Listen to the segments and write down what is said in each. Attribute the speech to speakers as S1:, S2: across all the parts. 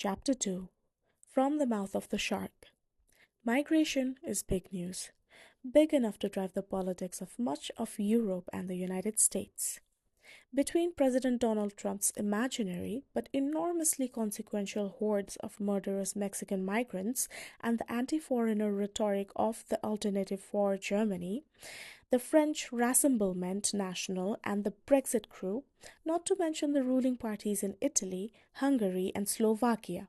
S1: Chapter 2. From the Mouth of the Shark. Migration is big news, big enough to drive the politics of much of Europe and the United States. Between President Donald Trump's imaginary but enormously consequential hordes of murderous Mexican migrants and the anti foreigner rhetoric of the Alternative for Germany, the French Rassemblement National and the Brexit crew, not to mention the ruling parties in Italy, Hungary, and Slovakia.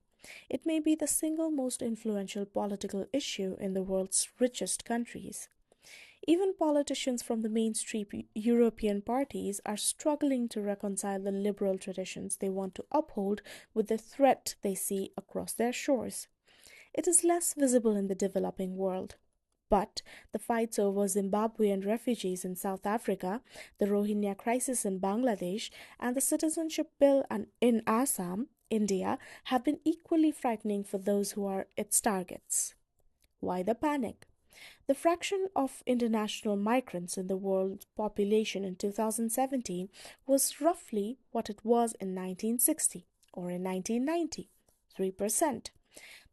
S1: It may be the single most influential political issue in the world's richest countries. Even politicians from the mainstream European parties are struggling to reconcile the liberal traditions they want to uphold with the threat they see across their shores. It is less visible in the developing world. But the fights over Zimbabwean refugees in South Africa, the Rohingya crisis in Bangladesh, and the citizenship bill in Assam, India, have been equally frightening for those who are its targets. Why the panic? The fraction of international migrants in the world's population in 2017 was roughly what it was in 1960 or in 1990, 3%.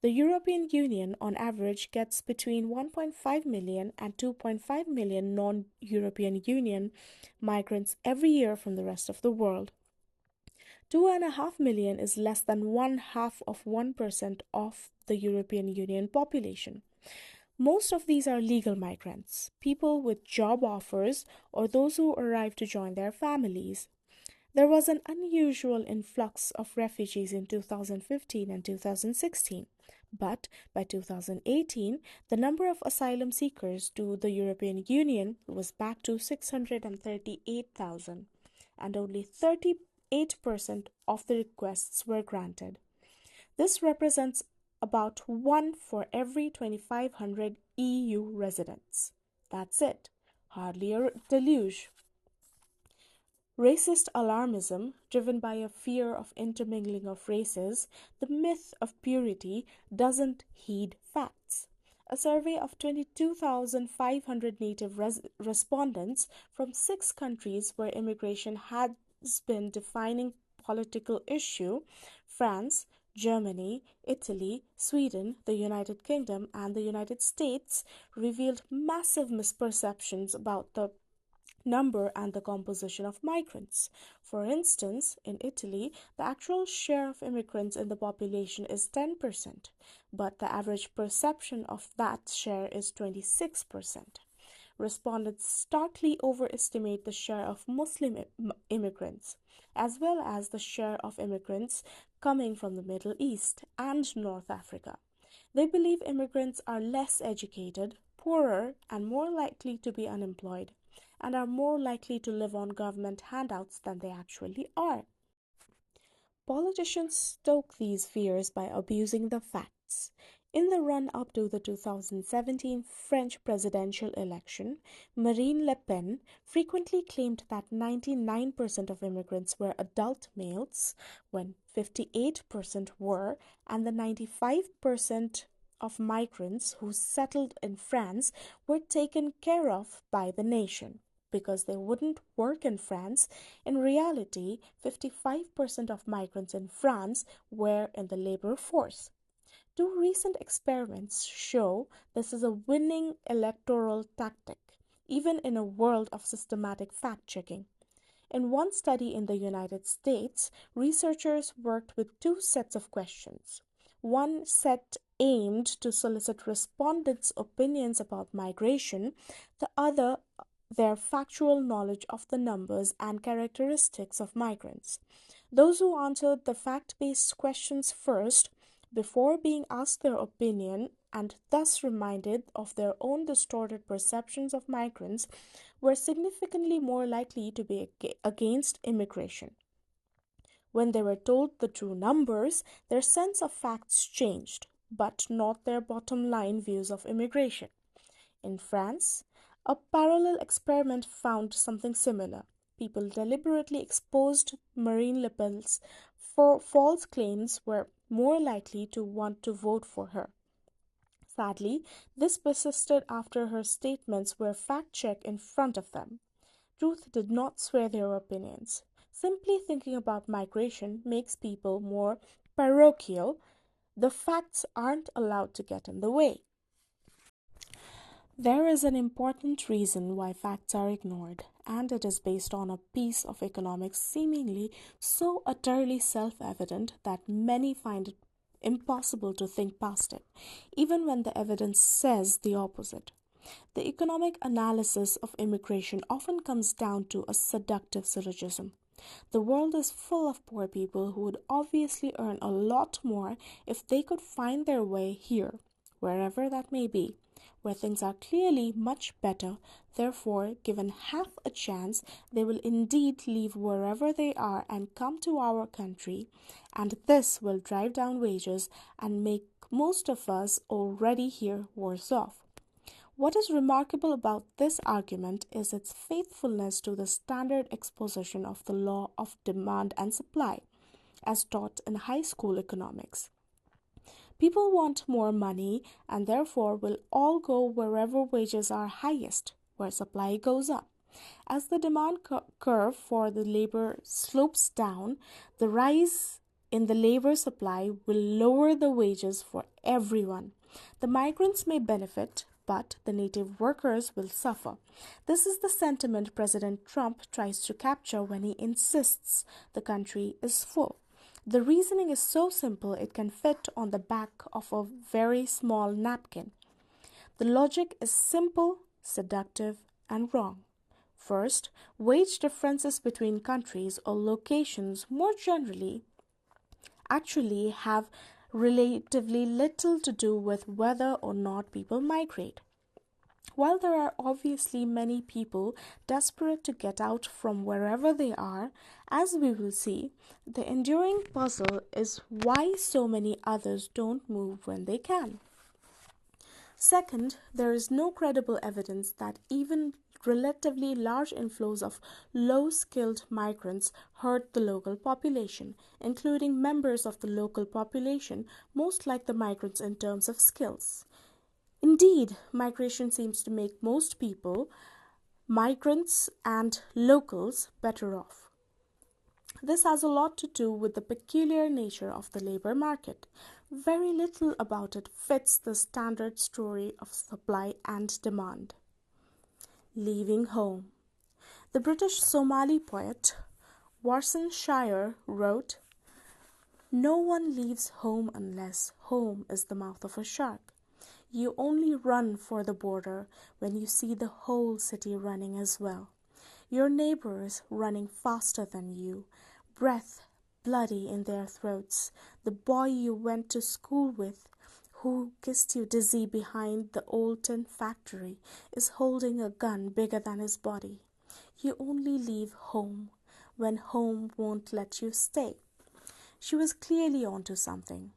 S1: The European Union on average gets between 1.5 million and 2.5 million non-European Union migrants every year from the rest of the world. 2.5 million is less than one half of 1% of the European Union population. Most of these are legal migrants, people with job offers or those who arrive to join their families. There was an unusual influx of refugees in 2015 and 2016, but by 2018, the number of asylum seekers to the European Union was back to 638,000, and only 38% of the requests were granted. This represents about 1 for every 2,500 EU residents. That's it. Hardly a deluge. Racist alarmism, driven by a fear of intermingling of races, the myth of purity, doesn't heed facts. A survey of 22,500 native respondents from 6 countries where immigration has been defining political issue, France, Germany, Italy, Sweden, the United Kingdom, and the United States, revealed massive misperceptions about the number and the composition of migrants. For instance, in Italy, the actual share of immigrants in the population is 10%, but the average perception of that share is 26%. Respondents starkly overestimate the share of Muslim immigrants, as well as the share of immigrants coming from the Middle East and North Africa. They believe immigrants are less educated, poorer, and more likely to be unemployed, and are more likely to live on government handouts than they actually are. Politicians stoke these fears by abusing the facts. In the run up to the 2017 French presidential election, Marine Le Pen frequently claimed that 99% of immigrants were adult males, when 58% were, and the 95% of migrants who settled in France were taken care of by the nation because they wouldn't work in France. In reality, 55% of migrants in France were in the labor force. 2 recent experiments show this is a winning electoral tactic, even in a world of systematic fact checking. In one study in the United States, researchers worked with 2 sets of questions. One set aimed to solicit respondents' opinions about migration, the other their factual knowledge of the numbers and characteristics of migrants. Those who answered the fact-based questions first, before being asked their opinion and thus reminded of their own distorted perceptions of migrants, were significantly more likely to be against immigration. When they were told the true numbers, their sense of facts changed, but not their bottom line views of immigration. In France, a parallel experiment found something similar. People deliberately exposed Marine Le Pen's false claims were more likely to want to vote for her. Sadly, this persisted after her statements were fact-checked in front of them. Truth did not sway their opinions. Simply thinking about migration makes people more parochial, the facts aren't allowed to get in the way. There is an important reason why facts are ignored, and it is based on a piece of economics seemingly so utterly self evident that many find it impossible to think past it, even when the evidence says the opposite. The economic analysis of immigration often comes down to a seductive syllogism. The world is full of poor people who would obviously earn a lot more if they could find their way here, wherever that may be, where things are clearly much better. Therefore, given half a chance, they will indeed leave wherever they are and come to our country, and this will drive down wages and make most of us already here worse off. What is remarkable about this argument is its faithfulness to the standard exposition of the law of demand and supply, as taught in high school economics. People want more money and therefore will all go wherever wages are highest, where supply goes up. As the demand curve for the labor slopes down, the rise in the labor supply will lower the wages for everyone. The migrants may benefit, but the native workers will suffer. This is the sentiment President Trump tries to capture when he insists the country is full. The reasoning is so simple it can fit on the back of a very small napkin. The logic is simple, seductive, and wrong. First, wage differences between countries or locations more generally actually have relatively little to do with whether or not people migrate. While there are obviously many people desperate to get out from wherever they are, as we will see, the enduring puzzle is why so many others don't move when they can. Second, there is no credible evidence that even relatively large inflows of low-skilled migrants hurt the local population, including members of the local population most like the migrants in terms of skills. Indeed, migration seems to make most people, migrants and locals, better off. This has a lot to do with the peculiar nature of the labor market. Very little about it fits the standard story of supply and demand. Leaving home. The British Somali poet Warsan Shire wrote, "No one leaves home unless home is the mouth of a shark. You only run for the border when you see the whole city running as well. Your neighbors running faster than you, breath bloody in their throats, the boy you went to school with, who kissed you dizzy behind the old tin factory, is holding a gun bigger than his body. You only leave home when home won't let you stay." She was clearly onto something.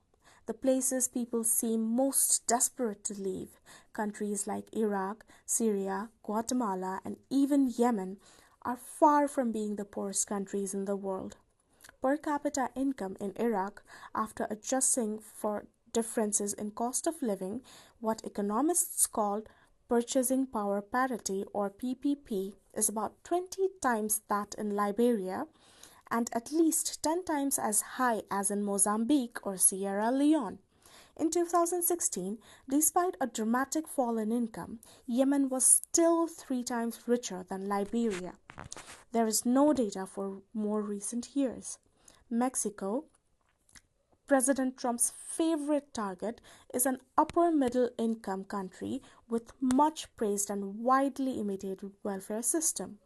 S1: The places people seem most desperate to leave, countries like Iraq, Syria, Guatemala, and even Yemen, are far from being the poorest countries in the world. Per capita income in Iraq, after adjusting for differences in cost of living, what economists call purchasing power parity or PPP, is about 20 times that in Liberia and at least 10 times as high as in Mozambique or Sierra Leone. In 2016, despite a dramatic fall in income, Yemen was still 3 times richer than Liberia. There is no data for more recent years. Mexico, President Trump's favorite target, is an upper middle income country with much praised and widely imitated welfare system.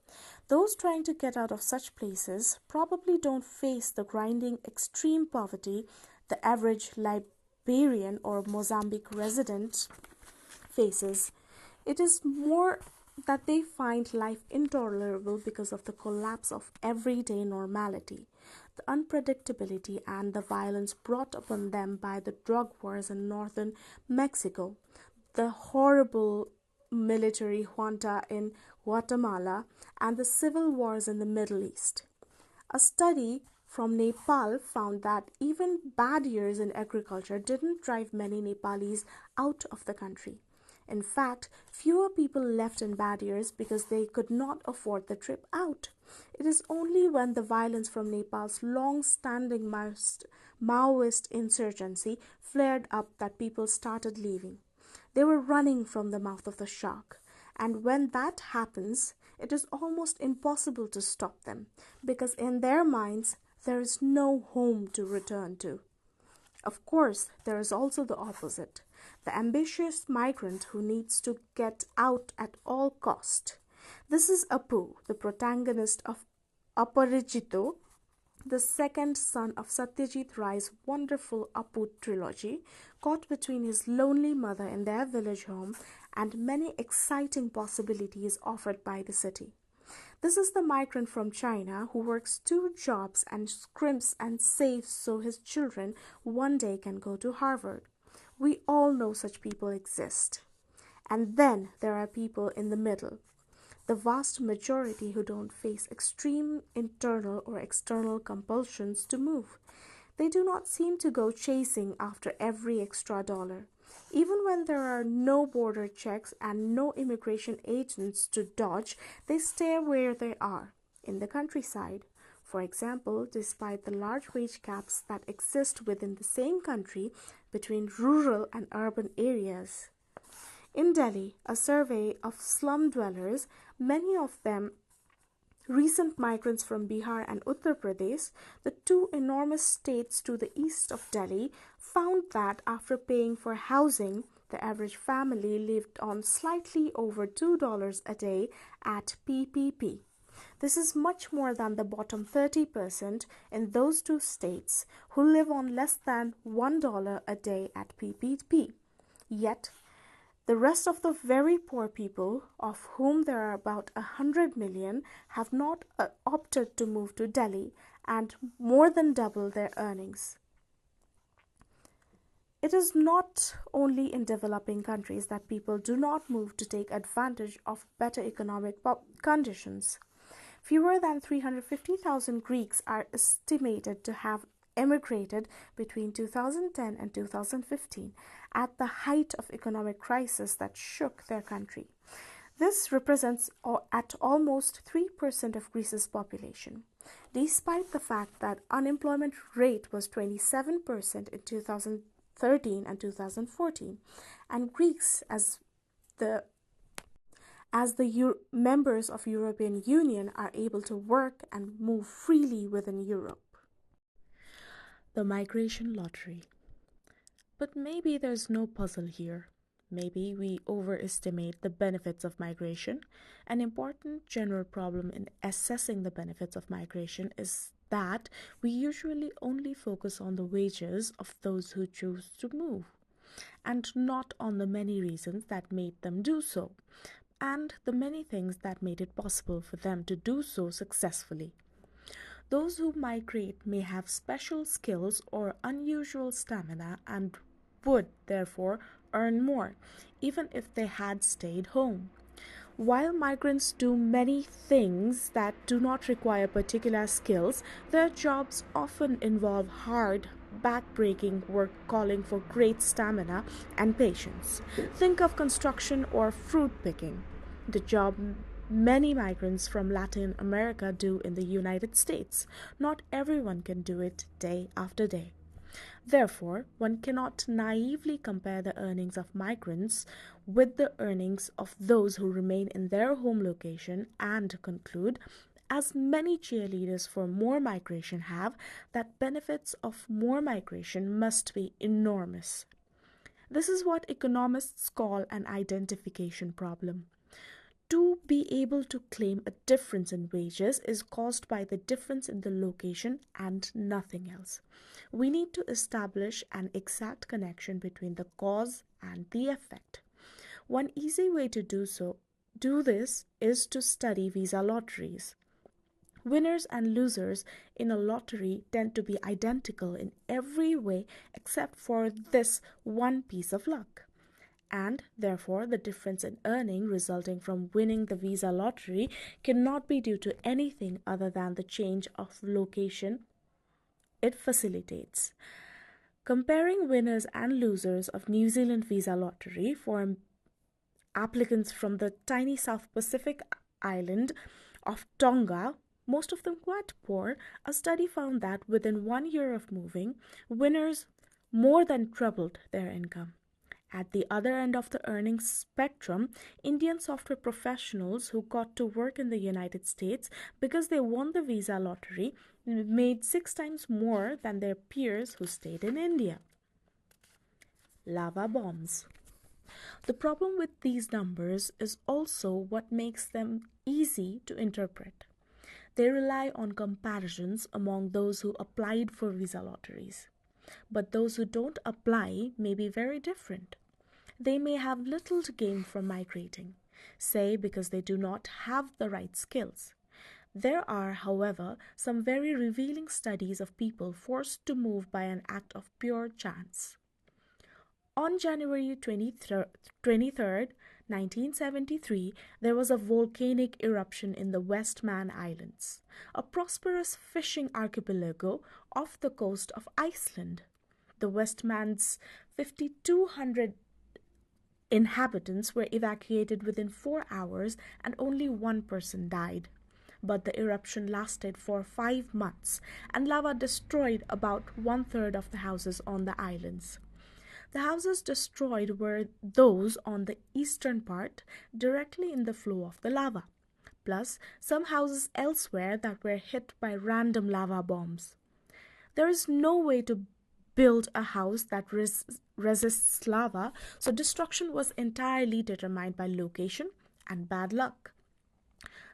S1: Those trying to get out of such places probably don't face the grinding extreme poverty the average Liberian or Mozambique resident faces. It is more that they find life intolerable because of the collapse of everyday normality, the unpredictability and the violence brought upon them by the drug wars in northern Mexico, the horrible military junta in Guatemala, and the civil wars in the Middle East. A study from Nepal found that even bad years in agriculture didn't drive many Nepalis out of the country. In fact, fewer people left in bad years because they could not afford the trip out. It is only when the violence from Nepal's long standing Maoist insurgency flared up that people started leaving. They were running from the mouth of the shark. And when that happens, it is almost impossible to stop them because in their minds there is no home to return to. Of course, there is also the opposite, the ambitious migrant who needs to get out at all cost. This is Apu, the protagonist of Aparijito, the second son of Satyajit Ray's wonderful Apu trilogy, caught between his lonely mother in their village home and many exciting possibilities offered by the city. This is the migrant from China who works two jobs and scrimps and saves so his children one day can go to Harvard. We all know such people exist. And then there are people in the middle, the vast majority who don't face extreme internal or external compulsions to move. They do not seem to go chasing after every extra dollar. Even when there are no border checks and no immigration agents to dodge, they stay where they are, in the countryside. For example, despite the large wage gaps that exist within the same country between rural and urban areas. In Delhi, a survey of slum dwellers, many of them recent migrants from Bihar and Uttar Pradesh, the two enormous states to the east of Delhi, found that after paying for housing, the average family lived on slightly over $2 a day at PPP. This is much more than the bottom 30% in those two states who live on less than $1 a day at PPP. Yet, the rest of the very poor people, of whom there are about 100 million, have not opted to move to Delhi and more than double their earnings. It is not only in developing countries that people do not move to take advantage of better economic conditions. Fewer than 350,000 Greeks are estimated to have emigrated between 2010 and 2015 at the height of economic crisis that shook their country. This represents at almost 3% of Greece's population, despite the fact that unemployment rate was 27% in 2013 and 2014, and Greeks as the members of European Union are able to work and move freely within Europe. The migration lottery. But maybe there's no puzzle here. Maybe we overestimate the benefits of migration. An important general problem in assessing the benefits of migration is that we usually only focus on the wages of those who choose to move, and not on the many reasons that made them do so, and the many things that made it possible for them to do so successfully. Those who migrate may have special skills or unusual stamina and would, therefore, earn more, even if they had stayed home. While migrants do many things that do not require particular skills, their jobs often involve hard, back-breaking work calling for great stamina and patience. Think of construction or fruit picking, the job many migrants from Latin America do in the United States. Not everyone can do it day after day. Therefore, one cannot naively compare the earnings of migrants with the earnings of those who remain in their home location and conclude, as many cheerleaders for more migration have, that benefits of more migration must be enormous. This is what economists call an identification problem. To be able to claim a difference in wages is caused by the difference in the location and nothing else. We need to establish an exact connection between the cause and the effect. One easy way to do this is to study visa lotteries. Winners and losers in a lottery tend to be identical in every way except for this one piece of luck. And therefore, the difference in earning resulting from winning the visa lottery cannot be due to anything other than the change of location it facilitates. Comparing winners and losers of New Zealand visa lottery for applicants from the tiny South Pacific island of Tonga, most of them quite poor, a study found that within 1 year of moving, winners more than trebled their income. At the other end of the earnings spectrum, Indian software professionals who got to work in the United States because they won the visa lottery made 6 times more than their peers who stayed in India. Lava bombs. The problem with these numbers is also what makes them easy to interpret. They rely on comparisons among those who applied for visa lotteries. But those who don't apply may be very different. They may have little to gain from migrating, say because they do not have the right skills. There are, however, some very revealing studies of people forced to move by an act of pure chance. On January 23rd, 1973, there was a volcanic eruption in the Westman Islands, a prosperous fishing archipelago off the coast of Iceland. The Westman's 5,200 inhabitants were evacuated within 4 hours and only one person died. But the eruption lasted for 5 months and lava destroyed about 1/3 of the houses on the islands. The houses destroyed were those on the eastern part, directly in the flow of the lava, plus some houses elsewhere that were hit by random lava bombs. There is no way to build a house that resists lava, so destruction was entirely determined by location and bad luck.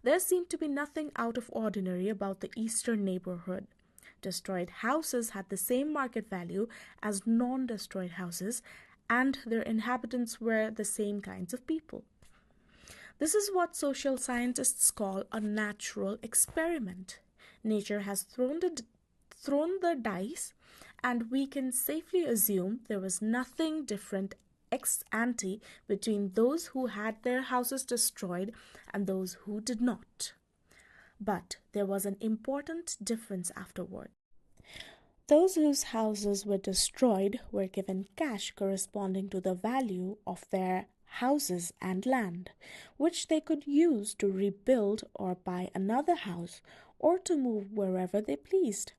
S1: There seemed to be nothing out of ordinary about the eastern neighborhood. Destroyed houses had the same market value as non-destroyed houses, and their inhabitants were the same kinds of people. This is what social scientists call a natural experiment. Nature has thrown the dice, and we can safely assume there was nothing different ex ante between those who had their houses destroyed and those who did not. But there was an important difference afterward. Those whose houses were destroyed were given cash corresponding to the value of their houses and land, which they could use to rebuild or buy another house or to move wherever they pleased.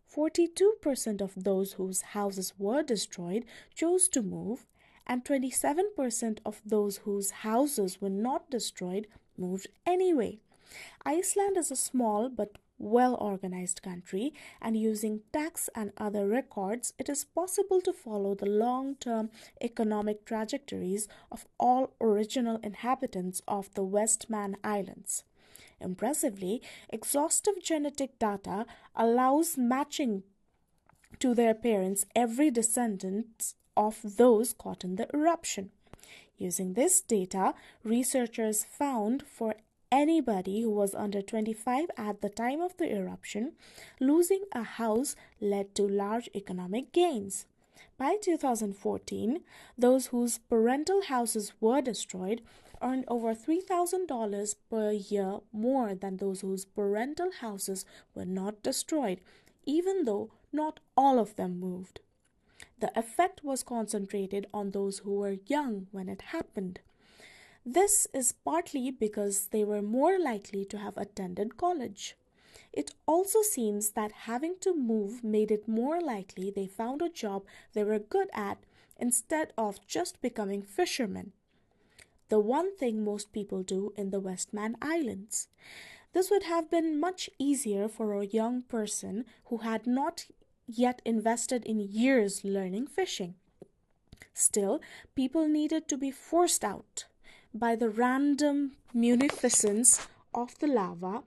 S1: 42% of those whose houses were destroyed chose to move, and 27% of those whose houses were not destroyed moved anyway. Iceland is a small but well-organized country, and using tax and other records, it is possible to follow the long-term economic trajectories of all original inhabitants of the Westman Islands. Impressively, exhaustive genetic data allows matching to their parents every descendant of those caught in the eruption. Using this data, researchers found for anybody who was under 25 at the time of the eruption, losing a house led to large economic gains. By 2014, those whose parental houses were destroyed earned over $3,000 per year more than those whose parental houses were not destroyed, even though not all of them moved. The effect was concentrated on those who were young when it happened. This is partly because they were more likely to have attended college. It also seems that having to move made it more likely they found a job they were good at instead of just becoming fishermen, the one thing most people do in the Westman Islands. This would have been much easier for a young person who had not yet invested in years learning fishing. Still, people needed to be forced out by the random munificence of the lava.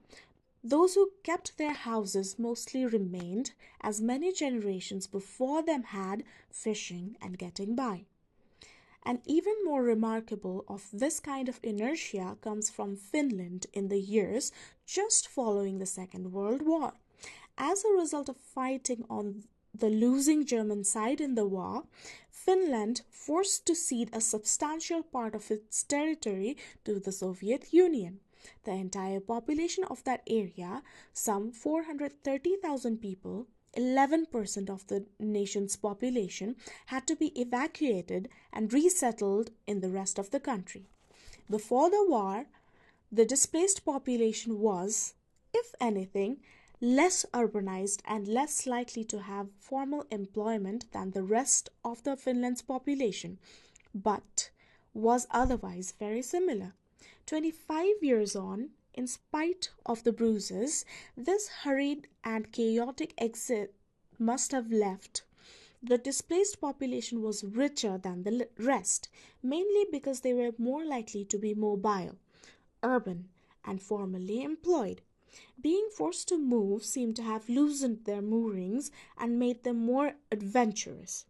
S1: Those who kept their houses mostly remained, as many generations before them had, fishing and getting by. And even more remarkable of this kind of inertia comes from Finland in the years just following the Second World War. As a result of fighting on the losing German side in the war, Finland forced to cede a substantial part of its territory to the Soviet Union. The entire population of that area, some 430,000 people, 11% of the nation's population, had to be evacuated and resettled in the rest of the country. Before the war, the displaced population was, if anything, less urbanized and less likely to have formal employment than the rest of the Finland's population, but was otherwise very similar. 25 years on, in spite of the bruises, this hurried and chaotic exit must have left. The displaced population was richer than the rest, mainly because they were more likely to be mobile, urban, and formally employed. Being forced to move seemed to have loosened their moorings and made them more adventurous.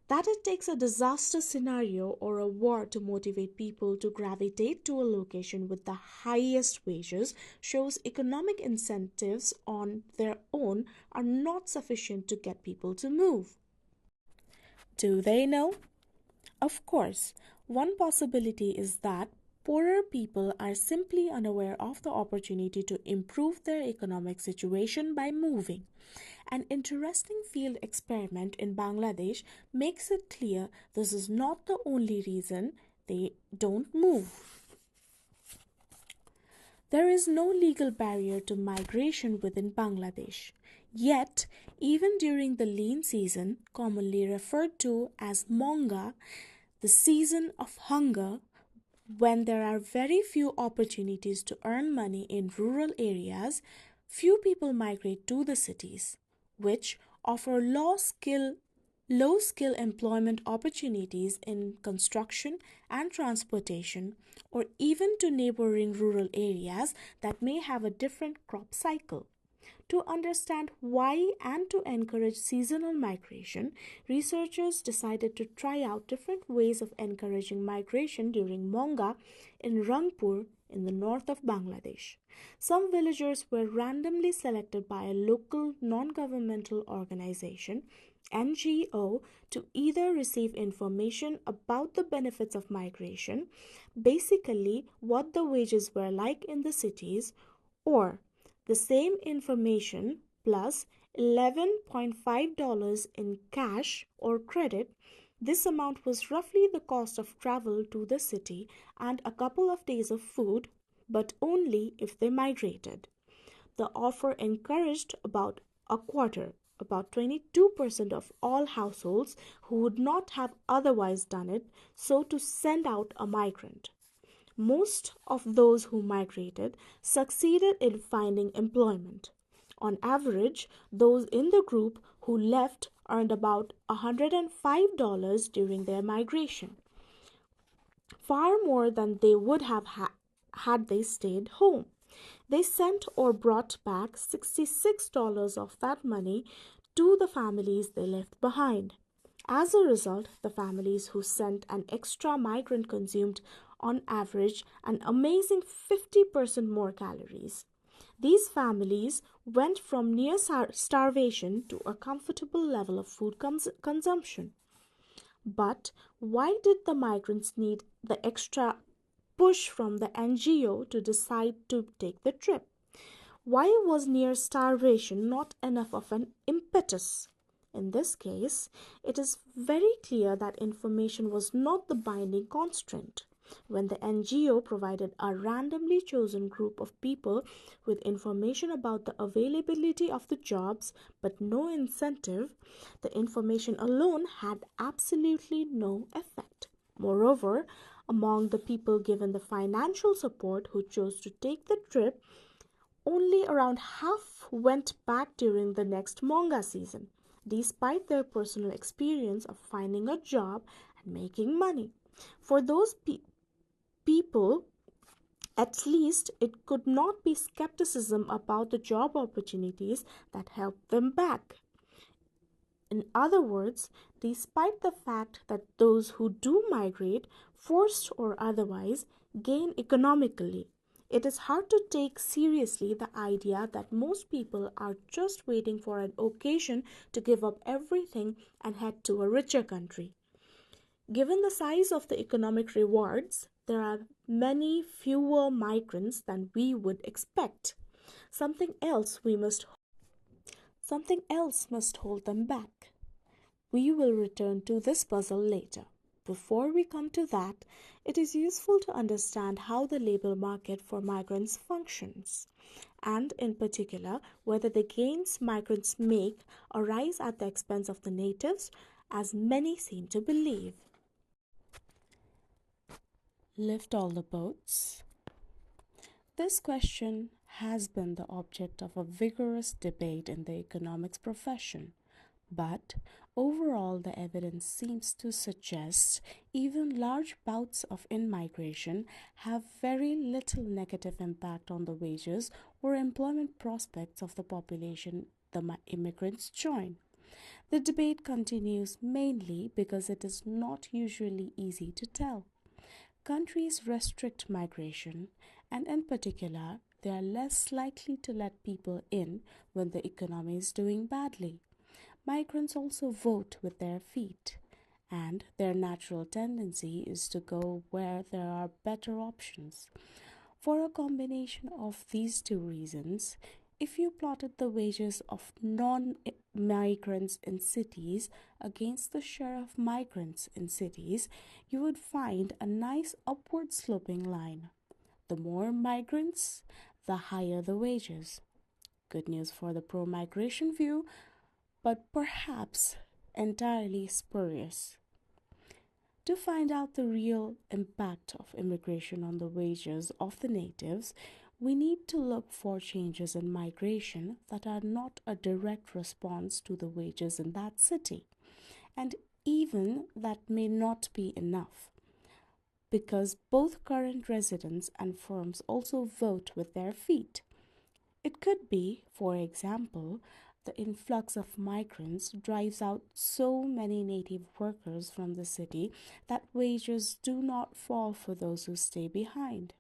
S1: That it takes a disaster scenario or a war to motivate people to gravitate to a location with the highest wages shows economic incentives on their own are not sufficient to get people to move. Do they know? Of course, one possibility is that poorer people are simply unaware of the opportunity to improve their economic situation by moving. An interesting field experiment in Bangladesh makes it clear this is not the only reason they don't move. There is no legal barrier to migration within Bangladesh. Yet, even during the lean season, commonly referred to as monga, the season of hunger, when there are very few opportunities to earn money in rural areas, few people migrate to the cities, which offer low skill employment opportunities in construction and transportation, or even to neighboring rural areas that may have a different crop cycle. To understand why and to encourage seasonal migration, researchers decided to try out different ways of encouraging migration during Monga in Rangpur in the north of Bangladesh. Some villagers were randomly selected by a local non governmental organization NGO to either receive information about the benefits of migration, basically what the wages were like in the cities, or the same information plus $11.5 in cash or credit. This amount was roughly the cost of travel to the city and a couple of days of food, but only if they migrated. The offer encouraged about a quarter, about 22% of all households who would not have otherwise done it, so to send out a migrant. Most of those who migrated succeeded in finding employment. On average, those in the group who left earned about $105 during their migration, far more than they would have had they stayed home. They sent or brought back $66 of that money to the families they left behind. As a result, the families who sent an extra migrant consumed, on average, an amazing 50% more calories. These families went from near starvation to a comfortable level of food consumption. But why did the migrants need the extra push from the NGO to decide to take the trip? Why was near starvation not enough of an impetus? In this case, it is very clear that information was not the binding constraint. When the NGO provided a randomly chosen group of people with information about the availability of the jobs but no incentive, the information alone had absolutely no effect. Moreover, among the people given the financial support who chose to take the trip, only around half went back during the next manga season, despite their personal experience of finding a job and making money. For those people, at least, it could not be skepticism about the job opportunities that helped them back. In other words, despite the fact that those who do migrate, forced or otherwise, gain economically, it is hard to take seriously the idea that most people are just waiting for an occasion to give up everything and head to a richer country. Given the size of the economic rewards, there are many fewer migrants than we would expect. Something else must hold them back. We will return to this puzzle later. Before we come to that, it is useful to understand how the labor market for migrants functions, and in particular, whether the gains migrants make arise at the expense of the natives, as many seem to believe. Lift all the boats. This question has been the object of a vigorous debate in the economics profession, but overall the evidence seems to suggest even large bouts of in-migration have very little negative impact on the wages or employment prospects of the population the immigrants join. The debate continues mainly because it is not usually easy to tell. Countries restrict migration, and in particular, they are less likely to let people in when the economy is doing badly. Migrants also vote with their feet, and their natural tendency is to go where there are better options. For a combination of these two reasons, if you plotted the wages of non migrants in cities against the share of migrants in cities, you would find a nice upward sloping line. The more migrants, the higher the wages. Good news for the pro migration view, but perhaps entirely spurious. To find out the real impact of immigration on the wages of the natives, we need to look for changes in migration that are not a direct response to the wages in that city. And even that may not be enough, because both current residents and firms also vote with their feet. It could be, for example, the influx of migrants drives out so many native workers from the city that wages do not fall for those who stay behind.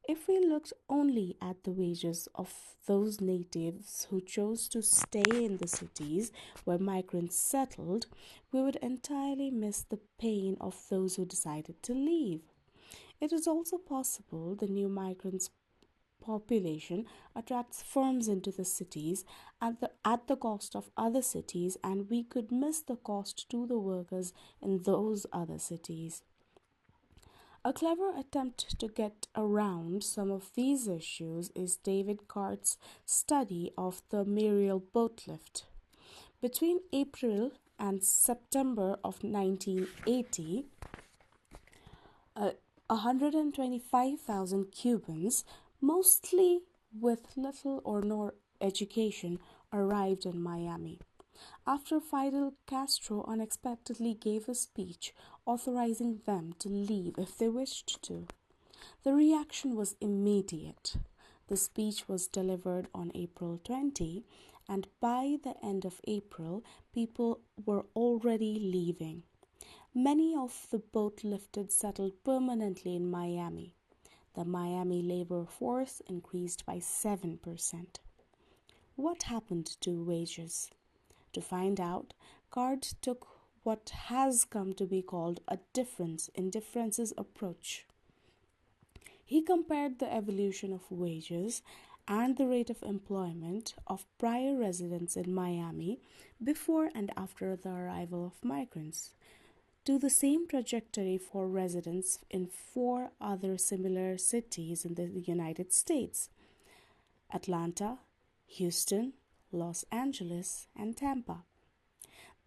S1: If we looked only at the wages of those natives who chose to stay in the cities where migrants settled, we would entirely miss the pain of those who decided to leave. It is also possible the new migrants' population attracts firms into the cities at the cost of other cities, and we could miss the cost to the workers in those other cities. A clever attempt to get around some of these issues is David Cart's study of the Muriel boat lift. Between April and September of 1980, 125,000 Cubans, mostly with little or no education, arrived in Miami. After Fidel Castro unexpectedly gave a speech authorizing them to leave if they wished to. The reaction was immediate. The speech was delivered on April 20, and by the end of April, people were already leaving. Many of the boat lifted settled permanently in Miami. The Miami labor force increased by 7%. What happened to wages? To find out, Card took what has come to be called a difference in differences approach. He compared the evolution of wages and the rate of employment of prior residents in Miami before and after the arrival of migrants to the same trajectory for residents in four other similar cities in the United States: Atlanta, Houston, Los Angeles, and Tampa.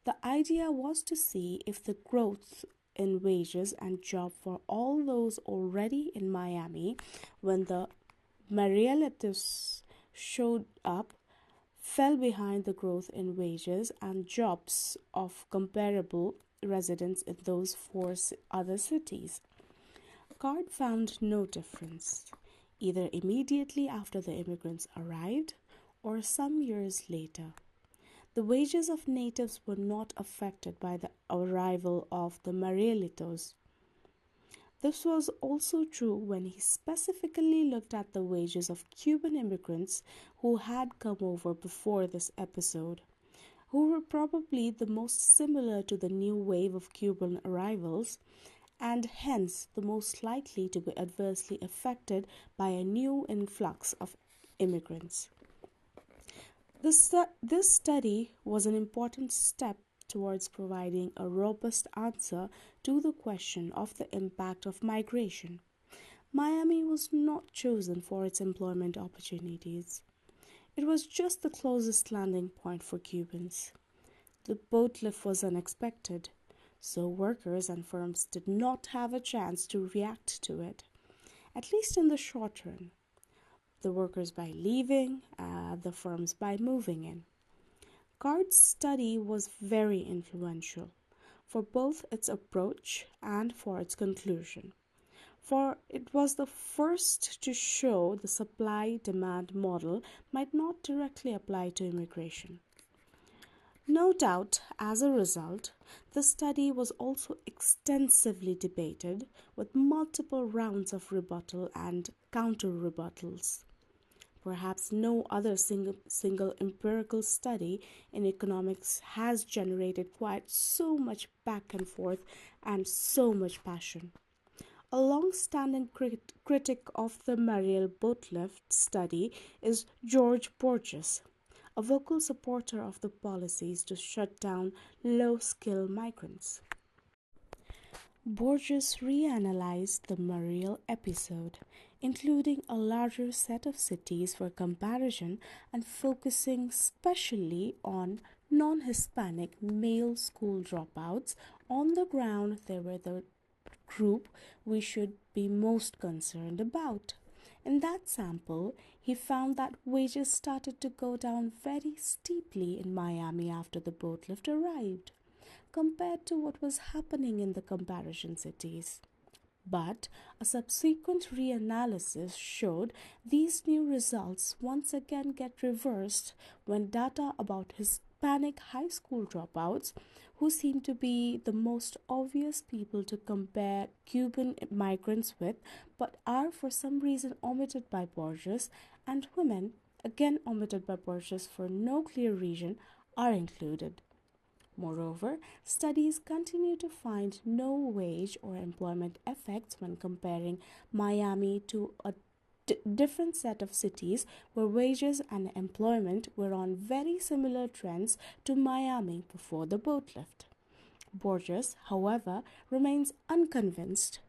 S1: The idea was to see if the growth in wages and job for all those already in Miami when the Marielitos showed up fell behind the growth in wages and jobs of comparable residents in those four other cities. Card found no difference, either immediately after the immigrants arrived or some years later. The wages of natives were not affected by the arrival of the Marielitos. This was also true when he specifically looked at the wages of Cuban immigrants who had come over before this episode, who were probably the most similar to the new wave of Cuban arrivals, and hence the most likely to be adversely affected by a new influx of immigrants. This study was an important step towards providing a robust answer to the question of the impact of migration. Miami was not chosen for its employment opportunities. It was just the closest landing point for Cubans. The boat lift was unexpected, so workers and firms did not have a chance to react to it, at least in the short run. The workers by leaving, the firms by moving in. Card's study was very influential for both its approach and for its conclusion, for it was the first to show the supply-demand model might not directly apply to immigration. No doubt, as a result, the study was also extensively debated with multiple rounds of rebuttal and counter-rebuttals. Perhaps no other single empirical study in economics has generated quite so much back and forth and so much passion. A long-standing critic of the Mariel Boatlift study is George Borges, a vocal supporter of the policies to shut down low-skill migrants. Borges reanalyzed the Mariel episode, including a larger set of cities for comparison and focusing specially on non-Hispanic male school dropouts. On the ground, they were the group we should be most concerned about. In that sample, he found that wages started to go down very steeply in Miami after the boat lift arrived, compared to what was happening in the comparison cities. But a subsequent reanalysis showed these new results once again get reversed when data about Hispanic high school dropouts, who seem to be the most obvious people to compare Cuban migrants with but are for some reason omitted by Borges, and women, again omitted by Borges for no clear reason, are included. Moreover, studies continue to find no wage or employment effects when comparing Miami to a different set of cities where wages and employment were on very similar trends to Miami before the boat lift. Borges, however, remains unconvinced,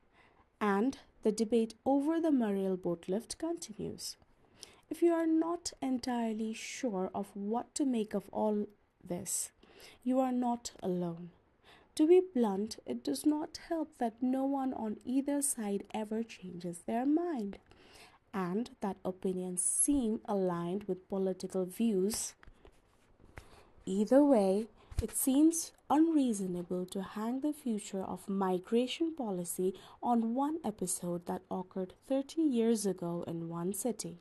S1: and the debate over the Mariel boat lift continues. If you are not entirely sure of what to make of all this, you are not alone. To be blunt, it does not help that no one on either side ever changes their mind, and that opinions seem aligned with political views. Either way, it seems unreasonable to hang the future of migration policy on one episode that occurred 30 years ago in one city.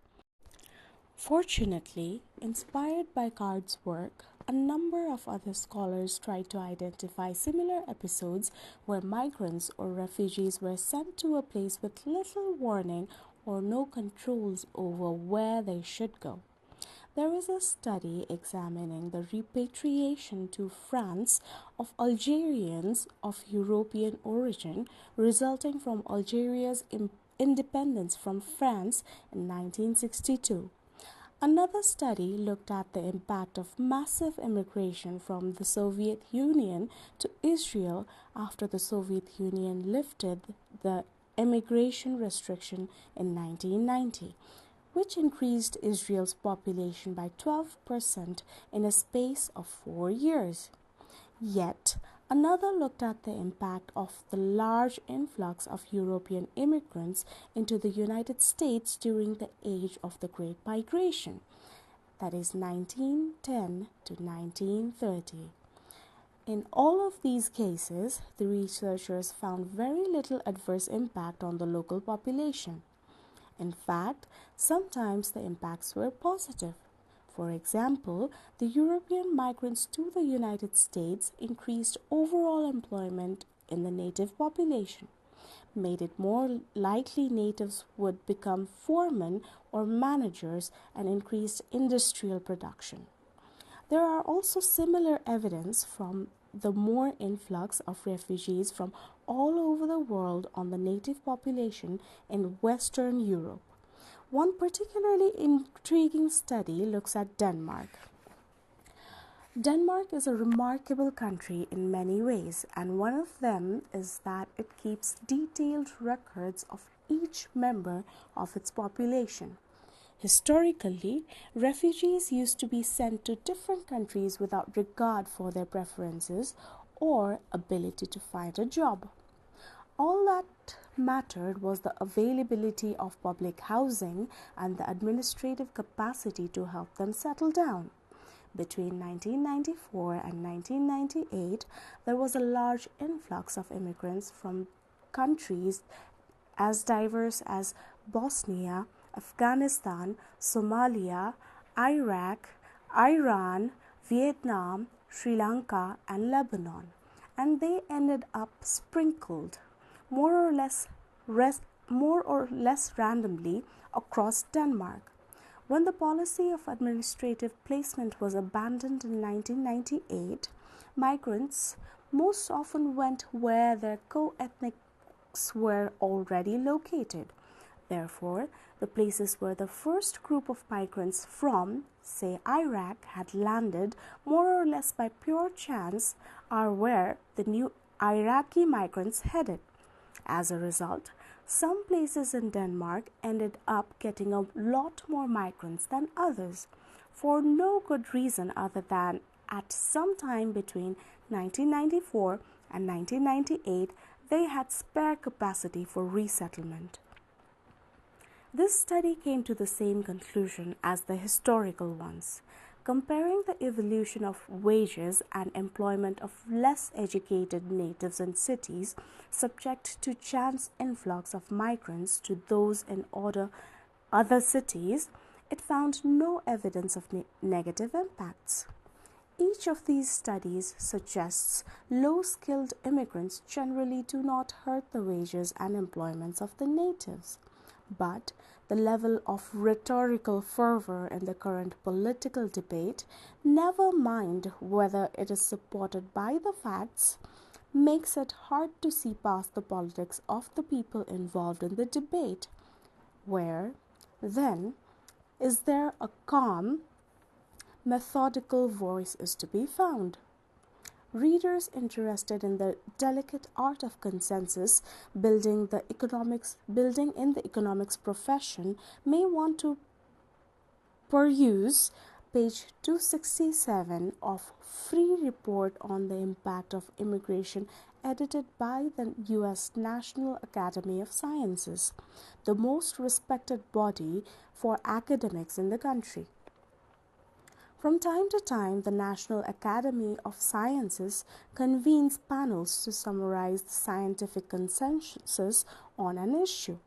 S1: Fortunately, inspired by Card's work, a number of other scholars tried to identify similar episodes where migrants or refugees were sent to a place with little warning or no controls over where they should go. There is a study examining the repatriation to France of Algerians of European origin resulting from Algeria's independence from France in 1962. Another study looked at the impact of massive immigration from the Soviet Union to Israel after the Soviet Union lifted the immigration restriction in 1990, which increased Israel's population by 12% in a space of 4 years. Yet, another looked at the impact of the large influx of European immigrants into the United States during the age of the Great Migration, that is 1910 to 1930. In all of these cases, the researchers found very little adverse impact on the local population. In fact, sometimes the impacts were positive. For example, the European migrants to the United States increased overall employment in the native population, made it more likely natives would become foremen or managers, and increased industrial production. There are also similar evidence from the more influx of refugees from all over the world on the native population in Western Europe. One particularly intriguing study looks at Denmark. Denmark is a remarkable country in many ways, and one of them is that it keeps detailed records of each member of its population. Historically, refugees used to be sent to different countries without regard for their preferences or ability to find a job. All that mattered was the availability of public housing and the administrative capacity to help them settle down. Between 1994 and 1998, there was a large influx of immigrants from countries as diverse as Bosnia, Afghanistan, Somalia, Iraq, Iran, Vietnam, Sri Lanka, and Lebanon, and they ended up sprinkled more or less more or less randomly across Denmark. When the policy of administrative placement was abandoned in 1998, migrants most often went where their co-ethnics were already located. Therefore, the places where the first group of migrants from, say, Iraq had landed more or less by pure chance are where the new Iraqi migrants headed. As a result, some places in Denmark ended up getting a lot more migrants than others, for no good reason other than at some time between 1994 and 1998 they had spare capacity for resettlement. This study came to the same conclusion as the historical ones, comparing the evolution of wages and employment of less educated natives in cities subject to chance influx of migrants to those in other cities. It found no evidence of negative impacts. Each of these studies suggests low-skilled immigrants generally do not hurt the wages and employments of the natives. But the level of rhetorical fervor in the current political debate, never mind whether it is supported by the facts, makes it hard to see past the politics of the people involved in the debate. Where, then, is there a calm, methodical voice is to be found? Readers interested in the delicate art of consensus building in the economics profession may want to peruse page 267 of Free Report on the Impact of Immigration edited by the US National Academy of Sciences, the most respected body for academics in the country. From time to time, the National Academy of Sciences convenes panels to summarize the scientific consensus on an issue.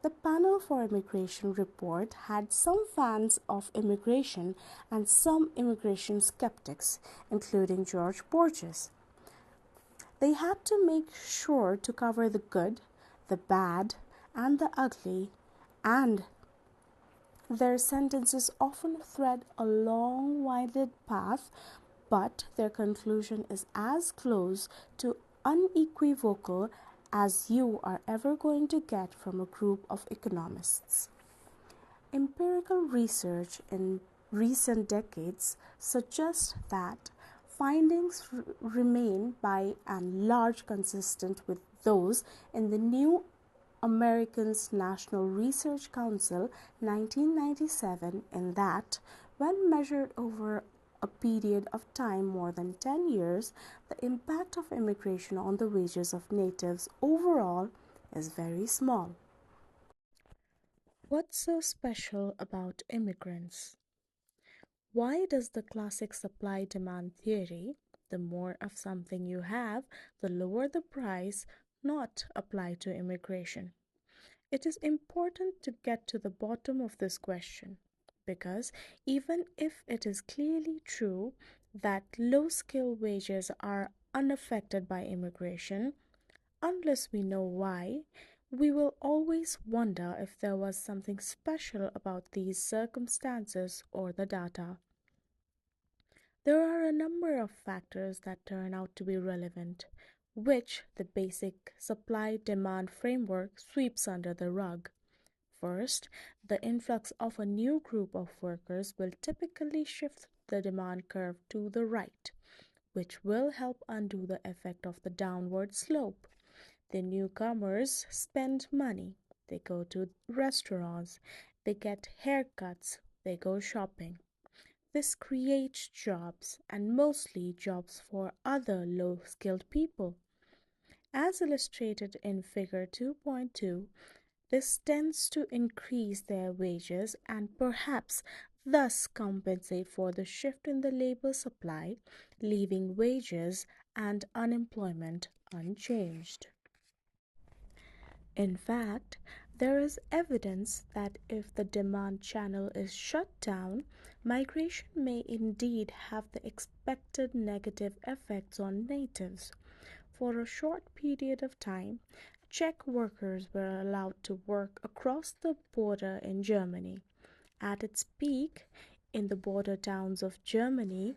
S1: The panel for immigration report had some fans of immigration and some immigration skeptics, including George Borges. They had to make sure to cover the good, the bad, and the ugly, and their sentences often thread a long, winded path, but their conclusion is as close to unequivocal as you are ever going to get from a group of economists. Empirical research in recent decades suggests that findings remain by and large consistent with those in the New Americans National Research Council 1997 in that, when measured over a period of time more than 10 years, the impact of immigration on the wages of natives overall is very small. What's so special about immigrants? Why does the classic supply demand theory, the more of something you have, the lower the price, not apply to immigration? It is important to get to the bottom of this question because even if it is clearly true that low skill wages are unaffected by immigration, unless we know why, we will always wonder if there was something special about these circumstances or the data. There are a number of factors that turn out to be relevant, which the basic supply demand framework sweeps under the rug. First, the influx of a new group of workers will typically shift the demand curve to the right, which will help undo the effect of the downward slope. The newcomers spend money. They go to restaurants. They get haircuts. They go shopping. This creates jobs, and mostly jobs for other low skilled people. As illustrated in Figure 2.2, this tends to increase their wages and perhaps thus compensate for the shift in the labor supply, leaving wages and unemployment unchanged. In fact, there is evidence that if the demand channel is shut down, migration may indeed have the expected negative effects on natives. For a short period of time, Czech workers were allowed to work across the border in Germany. At its peak, in the border towns of Germany,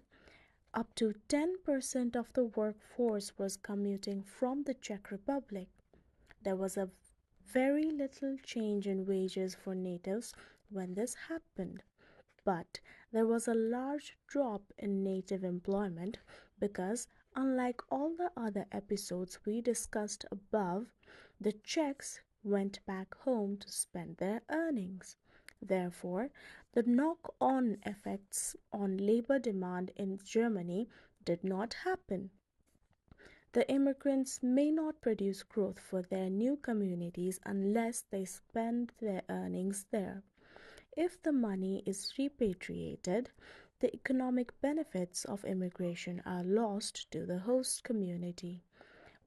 S1: up to 10% of the workforce was commuting from the Czech Republic. There was a very little change in wages for natives when this happened, but there was a large drop in native employment because, unlike all the other episodes we discussed above, the Czechs went back home to spend their earnings. Therefore, the knock on effects on labor demand in Germany did not happen. The immigrants may not produce growth for their new communities unless they spend their earnings there. If the money is repatriated, the economic benefits of immigration are lost to the host community.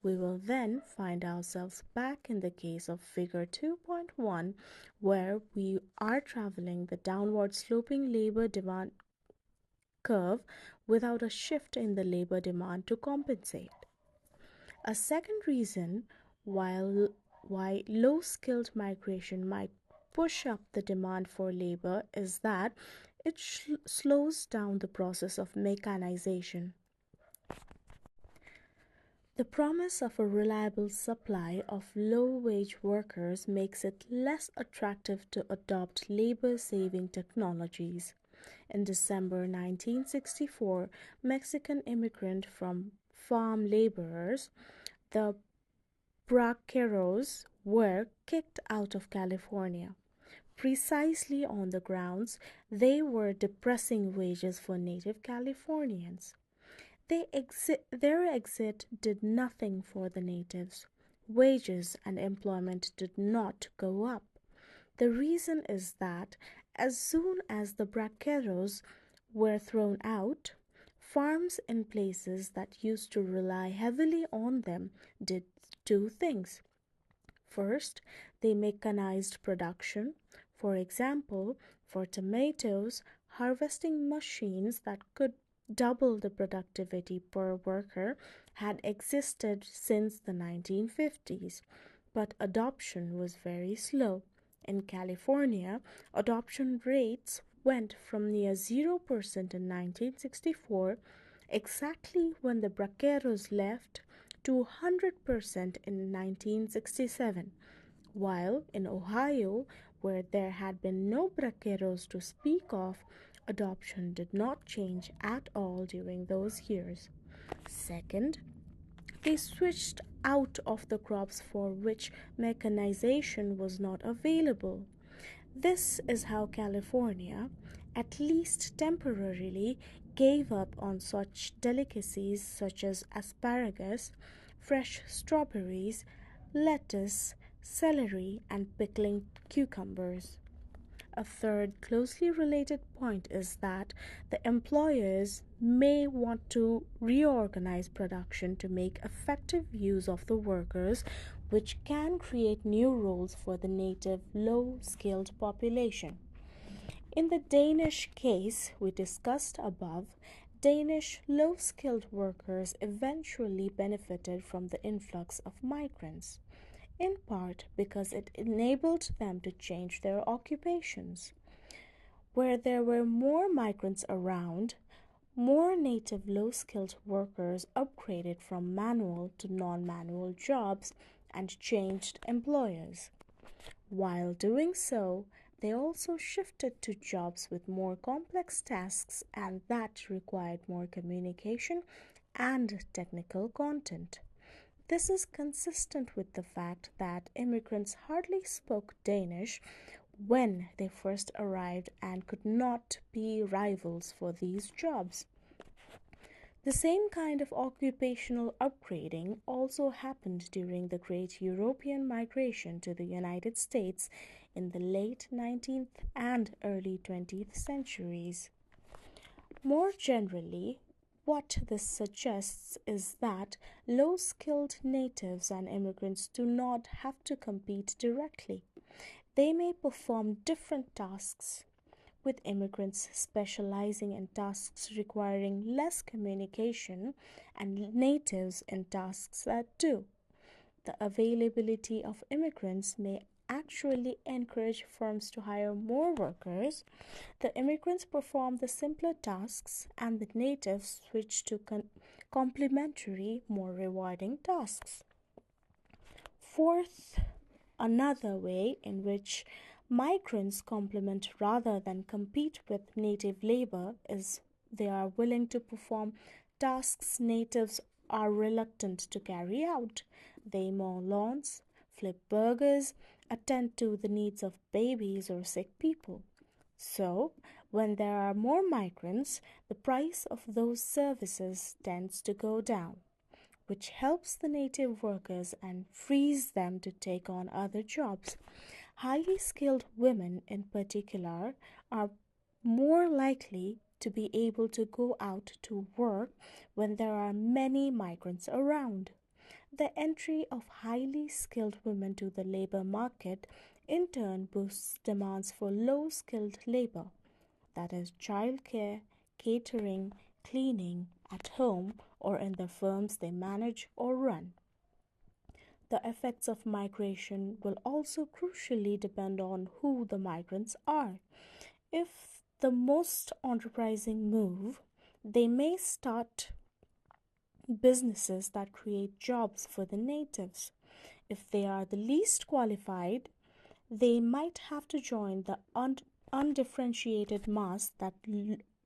S1: We will then find ourselves back in the case of Figure 2.1, where we are traveling the downward sloping labor demand curve without a shift in the labor demand to compensate. A second reason why low skilled migration might push up the demand for labor is that it slows down the process of mechanization. The promise of a reliable supply of low wage workers makes it less attractive to adopt labor saving technologies. In December 1964, Mexican immigrant from farm laborers, the braqueros, were kicked out of California, precisely on the grounds they were depressing wages for native Californians. Their exit did nothing for the natives. Wages and employment did not go up. The reason is that as soon as the braqueros were thrown out, farms in places that used to rely heavily on them did two things. First, they mechanized production. For example, for tomatoes, harvesting machines that could double the productivity per worker had existed since the 1950s, but adoption was very slow. In California, adoption rates went from near 0% in 1964, exactly when the braqueros left, to 100% in 1967, while in Ohio, where there had been no braqueros to speak of, adoption did not change at all during those years. Second, they switched out of the crops for which mechanization was not available. This is how California, at least temporarily, gave up on such delicacies such as asparagus, fresh strawberries, lettuce, celery, and pickling cucumbers. A third closely related point is that the employers may want to reorganize production to make effective use of the workers, which can create new roles for the native low skilled population. In the Danish case we discussed above, Danish low skilled workers eventually benefited from the influx of migrants, in part because it enabled them to change their occupations. Where there were more migrants around, more native low skilled workers upgraded from manual to non manual jobs and changed employers. While doing so, they also shifted to jobs with more complex tasks and that required more communication and technical content. This is consistent with the fact that immigrants hardly spoke Danish when they first arrived and could not be rivals for these jobs. The same kind of occupational upgrading also happened during the Great European Migration to the United States in the late 19th and early 20th centuries. More generally, what this suggests is that low skilled natives and immigrants do not have to compete directly. They may perform different tasks, with immigrants specializing in tasks requiring less communication and natives in tasks that do. The availability of immigrants may actually encourage firms to hire more workers. The immigrants perform the simpler tasks, and the natives switch to complementary, more rewarding tasks. Fourth, another way in which migrants complement rather than compete with native labor is they are willing to perform tasks natives are reluctant to carry out. They mow lawns, flip burgers, attend to the needs of babies or sick people. So, when there are more migrants, the price of those services tends to go down, which helps the native workers and frees them to take on other jobs. Highly skilled women, in particular, are more likely to be able to go out to work when there are many migrants around. The entry of highly skilled women to the labor market in turn boosts demands for low skilled labor, that is, childcare, catering, cleaning at home or in the firms they manage or run. The effects of migration will also crucially depend on who the migrants are. If the most enterprising move, they may start businesses that create jobs for the natives. If they are the least qualified, they might have to join the undifferentiated mass that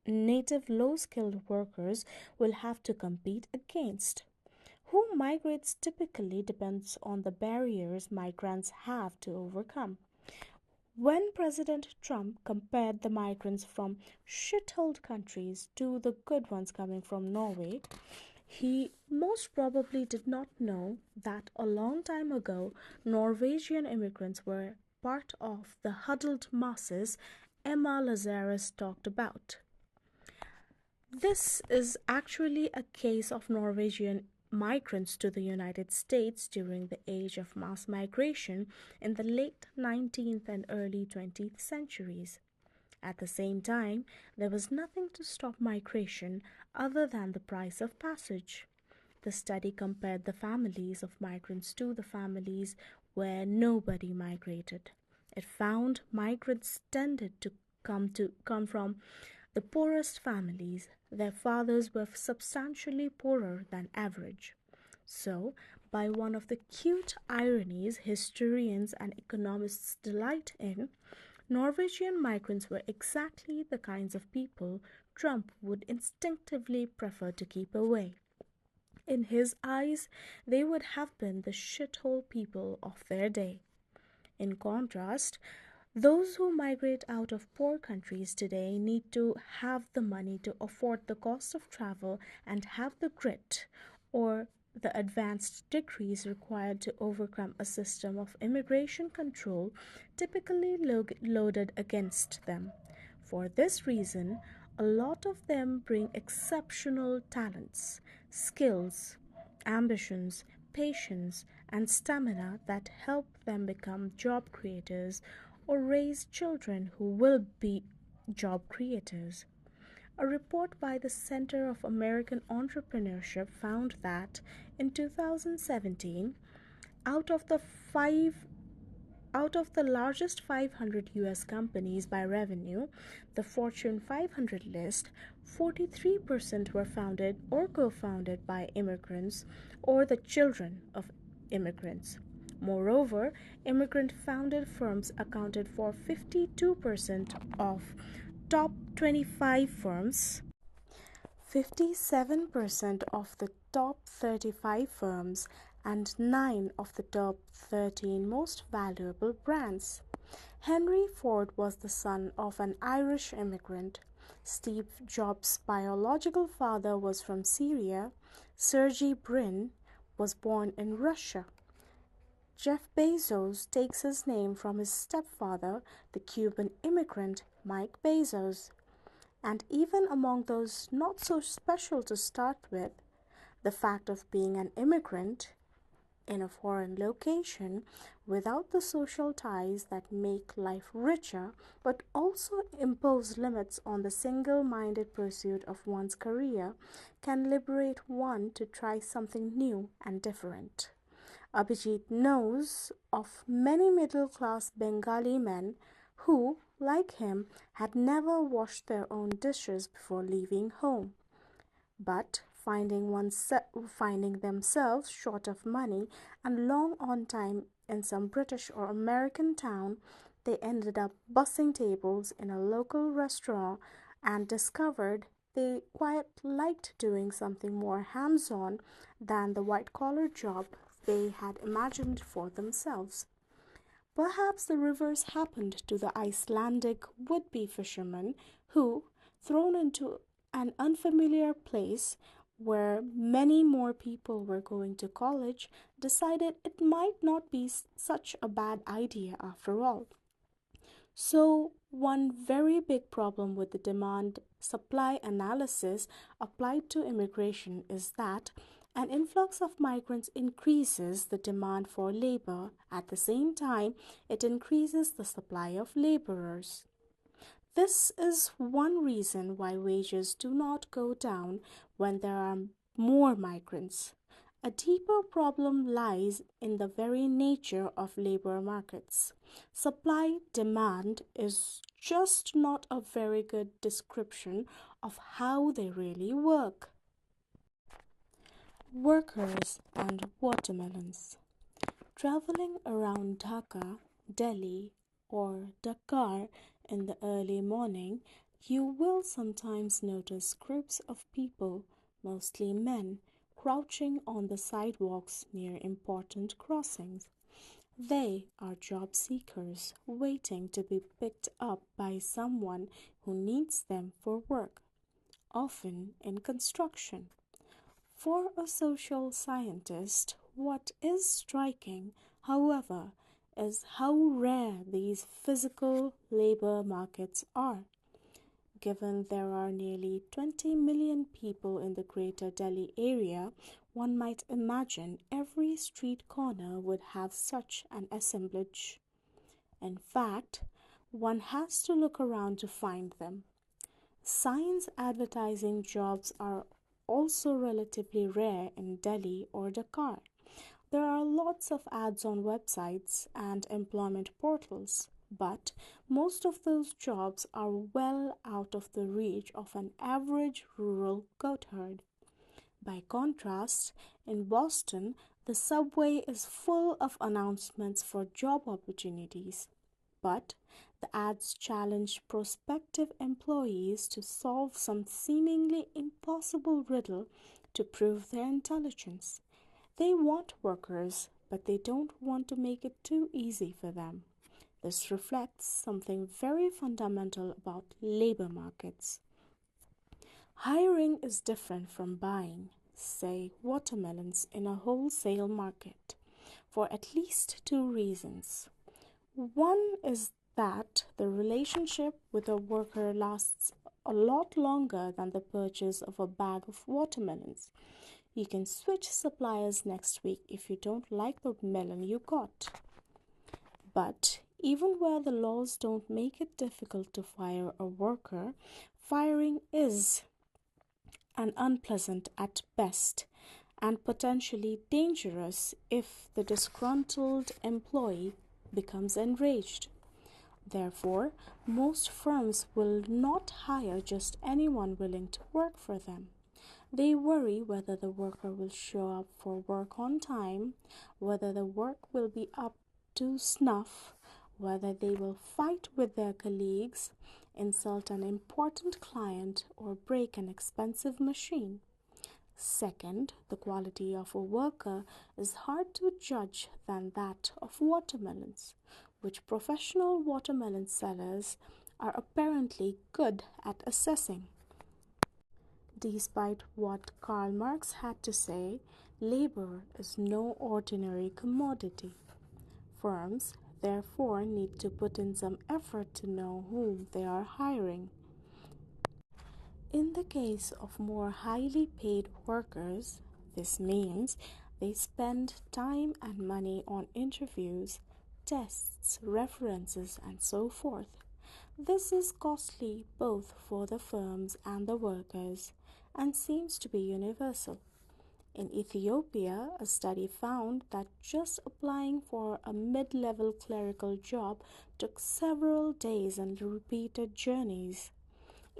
S1: native low skilled workers will have to compete against. Who migrates typically depends on the barriers migrants have to overcome. When President Trump compared the migrants from shithole countries to the good ones coming from Norway, he most probably did not know that a long time ago Norwegian immigrants were part of the huddled masses Emma Lazarus talked about. This is actually a case of Norwegian migrants to the United States during the age of mass migration in the late 19th and early 20th centuries. At the same time, there was nothing to stop migration other than the price of passage. The study compared the families of migrants to the families where nobody migrated. It found migrants tended to come from the poorest families. Their fathers were substantially poorer than average. So, by one of the cute ironies historians and economists delight in, Norwegian migrants were exactly the kinds of people Trump would instinctively prefer to keep away. In his eyes, they would have been the shithole people of their day. In contrast, those who migrate out of poor countries today need to have the money to afford the cost of travel and have the grit or the advanced degrees required to overcome a system of immigration control typically loaded against them. For this reason, a lot of them bring exceptional talents, skills, ambitions, patience, and stamina that help them become job creators or raise children who will be job creators. A report by the Center of American Entrepreneurship found that in 2017, out of the largest 500 US companies by revenue, the Fortune 500 list, 43% were founded or co-founded by immigrants or the children of immigrants. Moreover, immigrant-founded firms accounted for 52% of top 25 firms, 57% of the top 35 firms, and 9 of the top 13 most valuable brands. Henry Ford was the son of an Irish immigrant. Steve Jobs' biological father was from Syria. Sergey Brin was born in Russia. Jeff Bezos takes his name from his stepfather, the Cuban immigrant Mike Bezos. And even among those not so special to start with, the fact of being an immigrant in a foreign location without the social ties that make life richer but also impose limits on the single minded pursuit of one's career can liberate one to try something new and different. Abhijeet knows of many middle class Bengali men who, like him, had never washed their own dishes before leaving home. But finding themselves short of money and long on time in some British or American town, they ended up bussing tables in a local restaurant and discovered they quite liked doing something more hands on than the white collar job they had imagined for themselves. Perhaps the reverse happened to the Icelandic would be fishermen who, thrown into an unfamiliar place where many more people were going to college, decided it might not be such a bad idea after all. So, one very big problem with the demand supply analysis applied to immigration is that an influx of migrants increases the demand for labor. At the same time, it increases the supply of laborers. This is one reason why wages do not go down when there are more migrants. A deeper problem lies in the very nature of labor markets. Supply demand is just not a very good description of how they really work. Workers and watermelons. Traveling around Dhaka, Delhi, or Dakar in the early morning, you will sometimes notice groups of people, mostly men, crouching on the sidewalks near important crossings. They are job seekers waiting to be picked up by someone who needs them for work, often in construction. For a social scientist, what is striking, however, is how rare these physical labor markets are. Given there are nearly 20 million people in the Greater Delhi area, one might imagine every street corner would have such an assemblage. In fact, one has to look around to find them. Signs advertising jobs are also relatively rare in Delhi or Dakar. There are lots of ads on websites and employment portals, but most of those jobs are well out of the reach of an average rural goat herd. By contrast, in Boston, the subway is full of announcements for job opportunities, but the ads challenge prospective employees to solve some seemingly impossible riddle to prove their intelligence. They want workers, but they don't want to make it too easy for them. This reflects something very fundamental about labor markets. Hiring is different from buying, say, watermelons in a wholesale market, for at least two reasons. One is that the relationship with a worker lasts a lot longer than the purchase of a bag of watermelons. You can switch suppliers next week if you don't like the melon you got. But even where the laws don't make it difficult to fire a worker, firing is an unpleasant at best and potentially dangerous if the disgruntled employee becomes enraged. Therefore, most firms will not hire just anyone willing to work for them. They worry whether the worker will show up for work on time, whether the work will be up to snuff, whether they will fight with their colleagues, insult an important client, or break an expensive machine. Second, the quality of a worker is hard to judge than that of watermelons, which professional watermelon sellers are apparently good at assessing. Despite what Karl Marx had to say, labor is no ordinary commodity. Firms, therefore, need to put in some effort to know whom they are hiring. In the case of more highly paid workers, this means they spend time and money on interviews, tests, references, and so forth. This is costly both for the firms and the workers and seems to be universal. In Ethiopia, a study found that just applying for a mid level clerical job took several days and repeated journeys.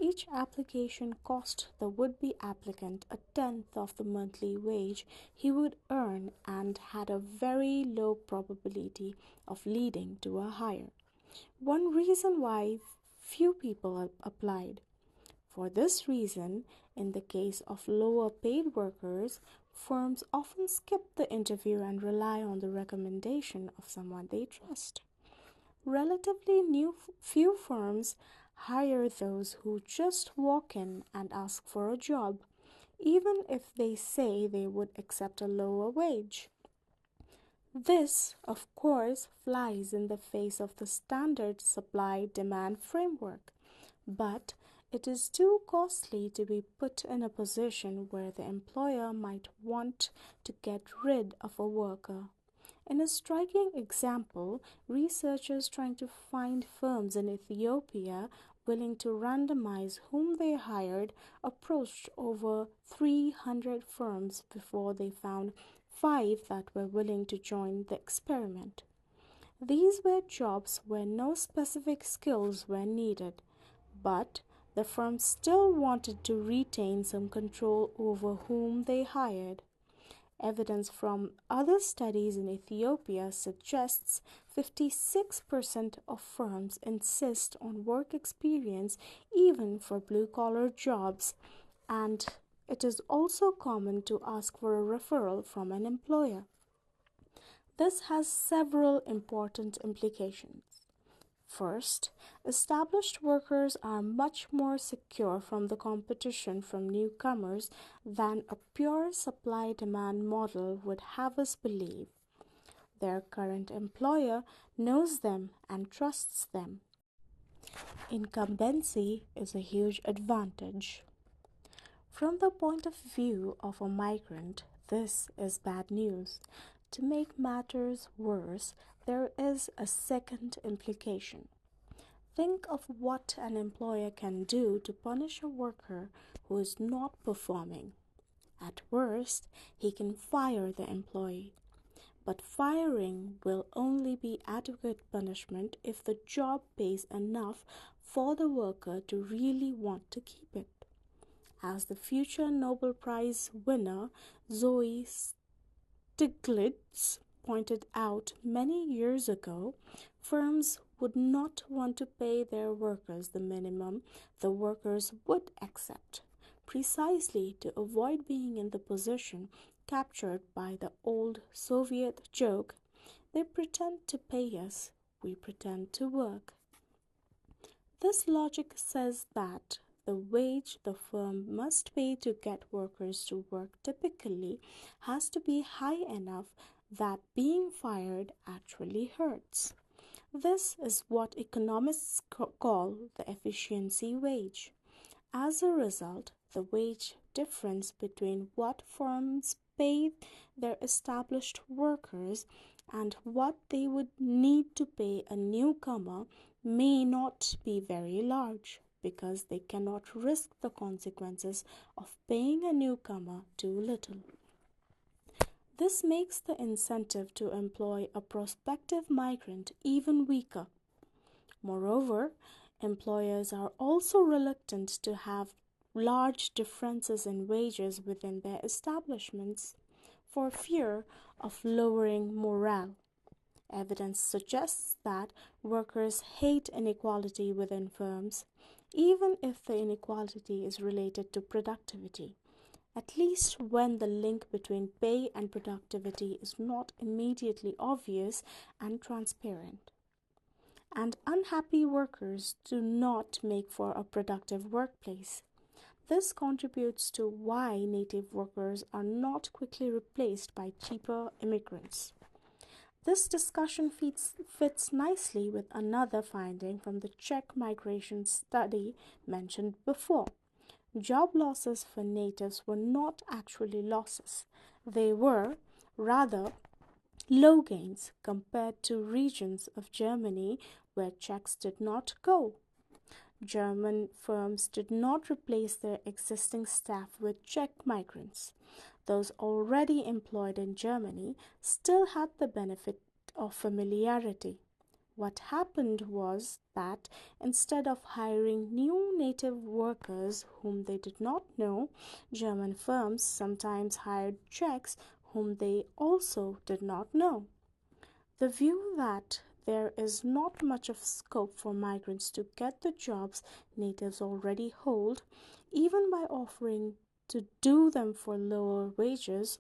S1: Each application cost the would be applicant a tenth of the monthly wage he would earn and had a very low probability of leading to a hire. One reason why few people applied. For this reason, in the case of lower paid workers, firms often skip the interview and rely on the recommendation of someone they trust. Relatively few firms hire those who just walk in and ask for a job, even if they say they would accept a lower wage. This, of course, flies in the face of the standard supply demand framework, but it is too costly to be put in a position where the employer might want to get rid of a worker. In a striking example, researchers trying to find firms in Ethiopia willing to randomize whom they hired approached over 300 firms before they found 5 that were willing to join the experiment. These were jobs where no specific skills were needed, but the firms still wanted to retain some control over whom they hired. Evidence from other studies in Ethiopia suggests 56% of firms insist on work experience even for blue collar jobs, and it is also common to ask for a referral from an employer. This has several important implications. First, established workers are much more secure from the competition from newcomers than a pure supply demand model would have us believe. Their current employer knows them and trusts them. Incumbency is a huge advantage. From the point of view of a migrant, this is bad news. To make matters worse, there is a second implication. Think of what an employer can do to punish a worker who is not performing. At worst, he can fire the employee. But firing will only be adequate punishment if the job pays enough for the worker to really want to keep it. As the future Nobel Prize winner Zoe Stiglitz pointed out many years ago, firms would not want to pay their workers the minimum the workers would accept, precisely to avoid being in the position captured by the old Soviet joke, they pretend to pay us, we pretend to work. This logic says that the wage the firm must pay to get workers to work typically has to be high enough that being fired actually hurts. This is what economists call the efficiency wage. As a result, the wage difference between what firms pay their established workers and what they would need to pay a newcomer may not be very large because they cannot risk the consequences of paying a newcomer too little. This makes the incentive to employ a prospective migrant even weaker. Moreover, employers are also reluctant to have large differences in wages within their establishments for fear of lowering morale. Evidence suggests that workers hate inequality within firms, even if the inequality is related to productivity, at least when the link between pay and productivity is not immediately obvious and transparent. And unhappy workers do not make for a productive workplace. This contributes to why native workers are not quickly replaced by cheaper immigrants. This discussion fits nicely with another finding from the Czech migration study mentioned before. Job losses for natives were not actually losses, they were, rather, low gains compared to regions of Germany where Czechs did not go. German firms did not replace their existing staff with Czech migrants. Those already employed in Germany still had the benefit of familiarity. What happened was that instead of hiring new native workers whom they did not know, German firms sometimes hired Czechs whom they also did not know. The view that there is not much of scope for migrants to get the jobs natives already hold, even by offering to do them for lower wages,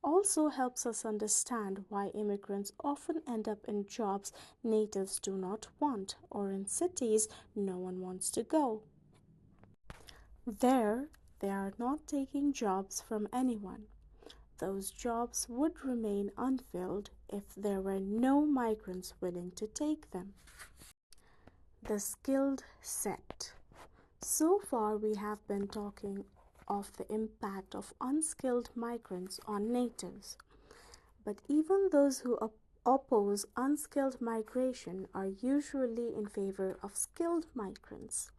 S1: also helps us understand why immigrants often end up in jobs natives do not want or in cities no one wants to go. There, they are not taking jobs from anyone. Those jobs would remain unfilled if there were no migrants willing to take them. The skilled set. So far, we have been talking of the impact of unskilled migrants on natives. But even those who oppose unskilled migration are usually in favor of skilled migrants.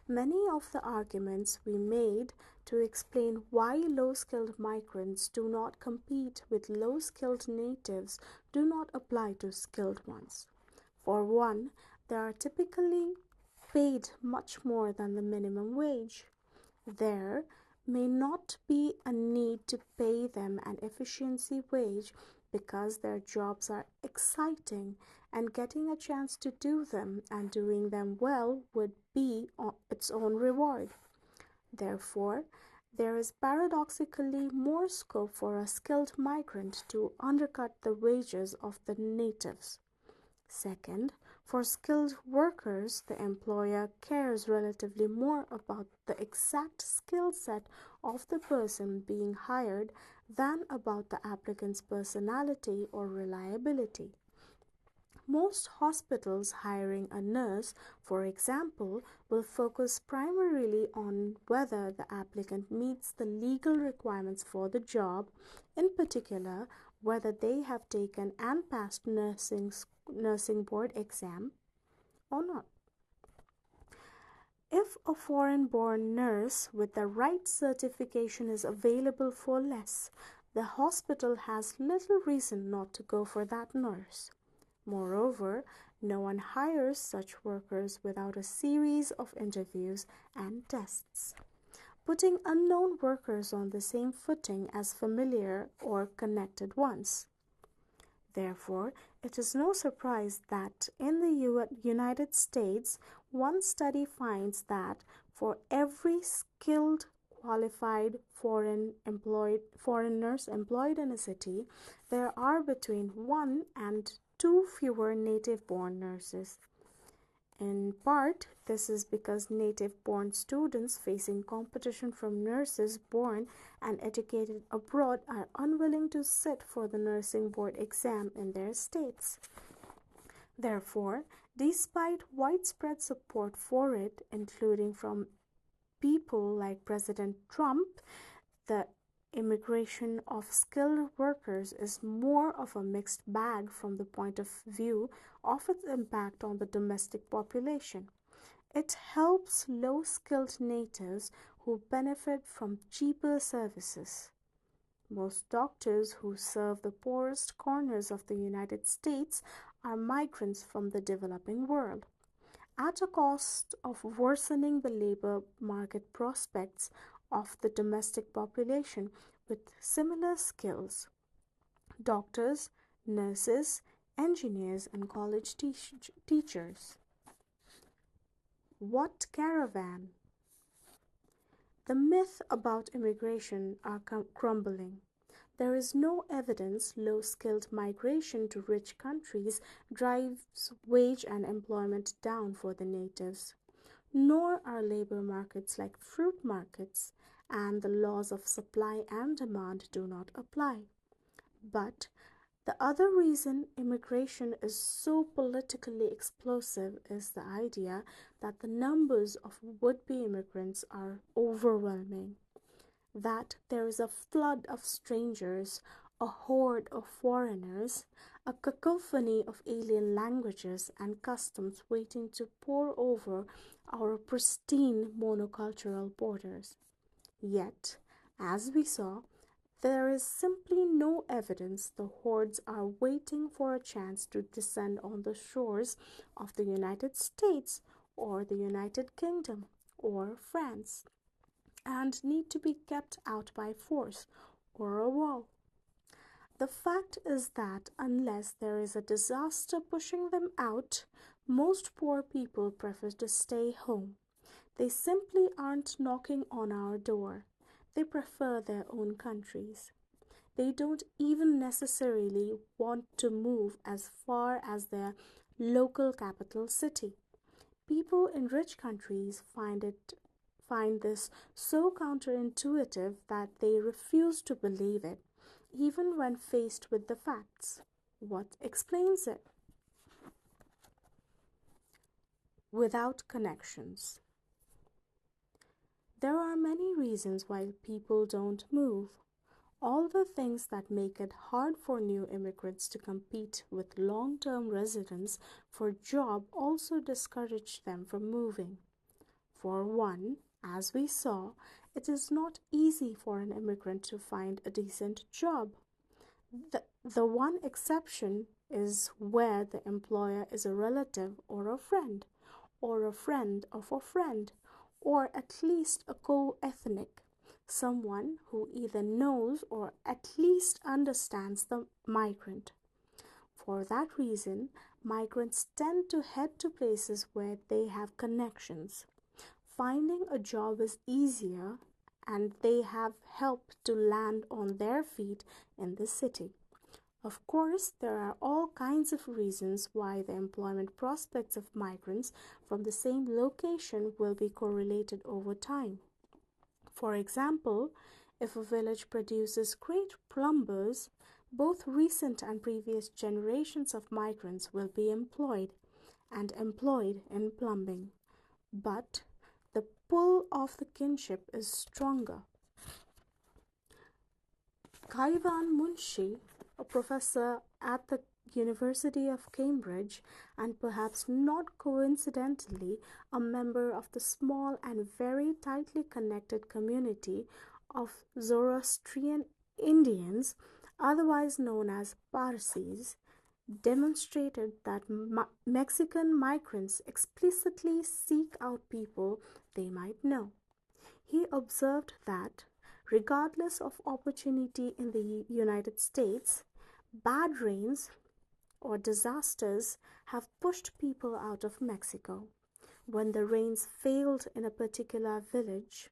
S1: Many of the arguments we made to explain why low-skilled migrants do not compete with low-skilled natives do not apply to skilled ones. For one, they are typically paid much more than the minimum wage. There may not be a need to pay them an efficiency wage because their jobs are exciting and getting a chance to do them and doing them well would be its own reward. Therefore, there is paradoxically more scope for a skilled migrant to undercut the wages of the natives. Second, for skilled workers, the employer cares relatively more about the exact skill set of the person being hired than about the applicant's personality or reliability. Most hospitals hiring a nurse, for example, will focus primarily on whether the applicant meets the legal requirements for the job, in particular, whether they have taken and passed nursing board exam or not. If a foreign-born nurse with the right certification is available for less, the hospital has little reason not to go for that nurse. Moreover, no one hires such workers without a series of interviews and tests, putting unknown workers on the same footing as familiar or connected ones. Therefore, it is no surprise that in the United States, one study finds that for every skilled, qualified foreigners employed in a city, there are between 1 and 2 fewer native-born nurses. In part, this is because native-born students facing competition from nurses born and educated abroad are unwilling to sit for the nursing board exam in their states. Therefore, despite widespread support for it, including from people like President Trump, the immigration of skilled workers is more of a mixed bag from the point of view of its impact on the domestic population. It helps low-skilled natives who benefit from cheaper services. Most doctors who serve the poorest corners of the United States are migrants from the developing world. at a cost of worsening the labor market prospects of the domestic population with similar skills: doctors, nurses, engineers, and college teachers. What caravan? The myth about immigration are crumbling. There is no evidence low skilled migration to rich countries drives wage and employment down for the natives, nor are labor markets like fruit markets, and the laws of supply and demand do not apply. But the other reason immigration is so politically explosive is the idea that the numbers of would be immigrants are overwhelming, that there is a flood of strangers, a horde of foreigners, a cacophony of alien languages and customs waiting to pour over our pristine monocultural borders. Yet, as we saw, there is simply no evidence the hordes are waiting for a chance to descend on the shores of the United States or the United Kingdom or France and need to be kept out by force or a wall. The fact is that unless there is a disaster pushing them out, most poor people prefer to stay home. They simply aren't knocking on our door. They prefer their own countries. They don't even necessarily want to move as far as their local capital city. People in rich countries find this so counterintuitive that they refuse to believe it, even when faced with the facts. What explains it? Without connections. There are many reasons why people don't move. All the things that make it hard for new immigrants to compete with long term residents for job also discourage them from moving. For one, as we saw, it is not easy for an immigrant to find a decent job. The one exception is where the employer is a relative or a friend of a friend, or at least a co ethnic, someone who either knows or at least understands the migrant. For that reason, migrants tend to head to places where they have connections. Finding a job is easier and they have help to land on their feet in the city. Of course, there are all kinds of reasons why the employment prospects of migrants from the same location will be correlated over time. For example, if a village produces great plumbers, both recent and previous generations of migrants will be employed in plumbing. But the pull of the kinship is stronger. Kaivan Munshi, a professor at the University of Cambridge, and perhaps not coincidentally a member of the small and very tightly connected community of Zoroastrian Indians, otherwise known as Parsis, demonstrated that Mexican migrants explicitly seek out people they might know. He observed that, regardless of opportunity in the United States, bad rains or disasters have pushed people out of Mexico. When the rains failed in a particular village,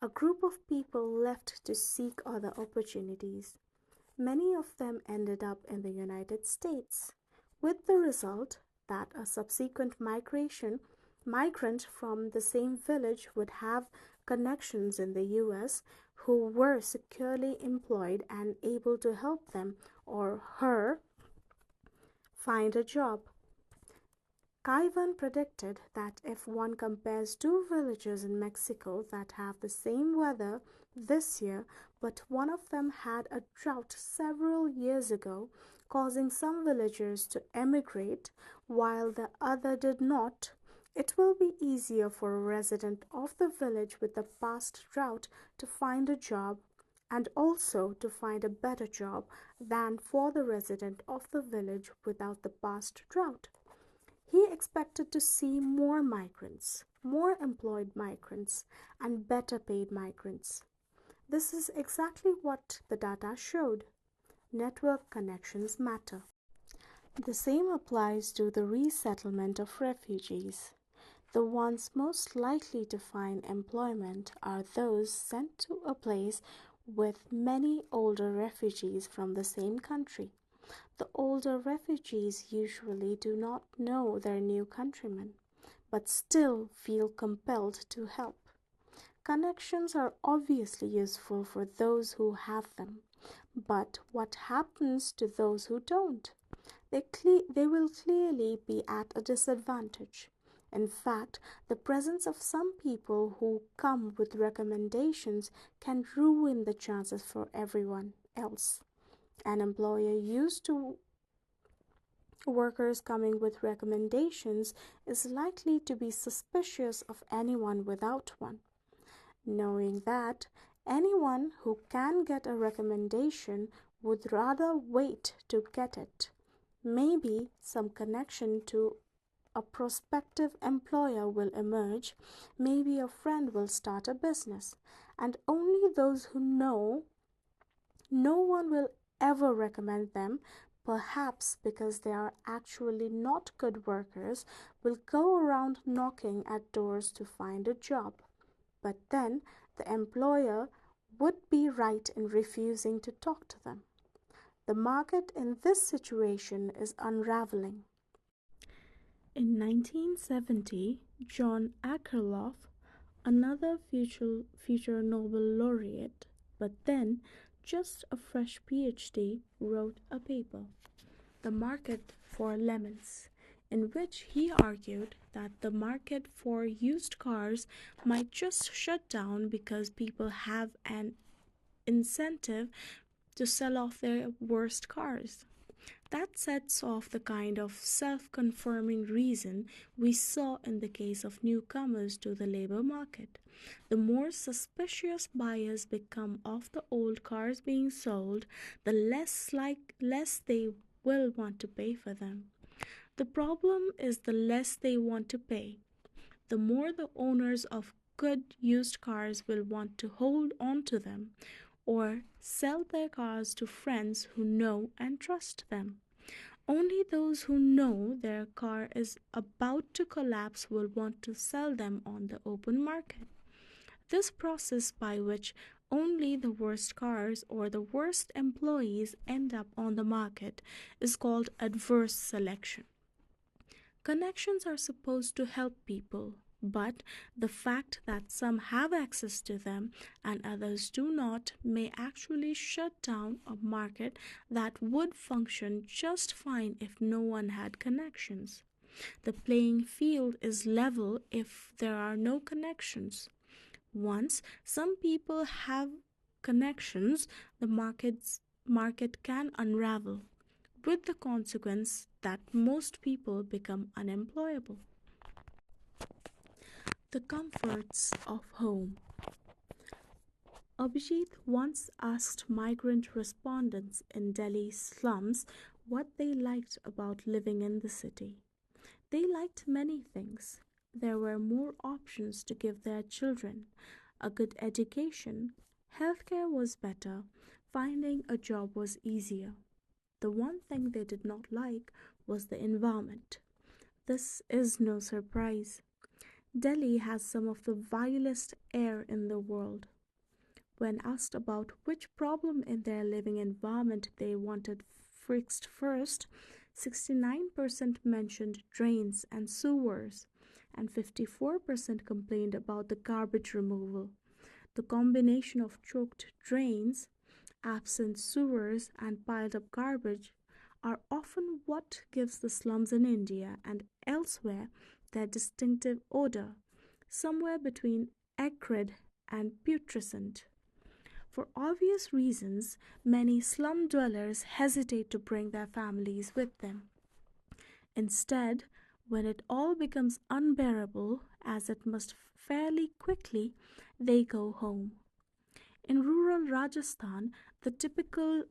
S1: a group of people left to seek other opportunities. Many of them ended up in the United States, with the result that a subsequent migrant from the same village would have connections in the US who were securely employed and able to help them or her find a job. Kaivan predicted that if one compares two villages in Mexico that have the same weather this year, but one of them had a drought several years ago, causing some villagers to emigrate while the other did not, it will be easier for a resident of the village with the past drought to find a job and also to find a better job than for the resident of the village without the past drought. He expected to see more migrants, more employed migrants, and better paid migrants. This is exactly what the data showed. Network connections matter. The same applies to the resettlement of refugees. The ones most likely to find employment are those sent to a place with many older refugees from the same country. The older refugees usually do not know their new countrymen, but still feel compelled to help. Connections are obviously useful for those who have them, but what happens to those who don't? They will clearly be at a disadvantage. In fact, the presence of some people who come with recommendations can ruin the chances for everyone else. An employer used to workers coming with recommendations is likely to be suspicious of anyone without one, knowing that anyone who can get a recommendation would rather wait to get it. Maybe some connection to a prospective employer will emerge, maybe a friend will start a business, and only those who know no one will ever recommend them, perhaps because they are actually not good workers, will go around knocking at doors to find a job. But then the employer would be right in refusing to talk to them. The market in this situation is unraveling. In 1970, John Akerlof, another future Nobel laureate, but then just a fresh PhD, wrote a paper, The Market for Lemons, in which he argued that the market for used cars might just shut down because people have an incentive to sell off their worst cars. That sets off the kind of self confirming reason we saw in the case of newcomers to the labor market. The more suspicious buyers become of the old cars being sold, the less they will want to pay for them. The problem is the less they want to pay, the more the owners of good used cars will want to hold on to them or sell their cars to friends who know and trust them. Only those who know their car is about to collapse will want to sell them on the open market. This process by which only the worst cars or the worst employees end up on the market is called adverse selection. Connections are supposed to help people, but the fact that some have access to them and others do not may actually shut down a market that would function just fine if no one had connections. The playing field is level if there are no connections. Once some people have connections, the market can unravel, with the consequence that most people become unemployable. The comforts of home. Abhijeet once asked migrant respondents in Delhi slums what they liked about living in the city. They liked many things. There were more options to give their children, a good education, healthcare was better, finding a job was easier. The one thing they did not like was the environment. This is no surprise. Delhi has some of the vilest air in the world. When asked about which problem in their living environment they wanted fixed first, 69% mentioned drains and sewers, and 54% complained about the garbage removal. The combination of choked drains, absent sewers, and piled up garbage are often what gives the slums in India and elsewhere their distinctive odor, somewhere between acrid and putrescent. For obvious reasons, many slum dwellers hesitate to bring their families with them. Instead, when it all becomes unbearable, as it must fairly quickly, they go home. In rural Rajasthan, the typical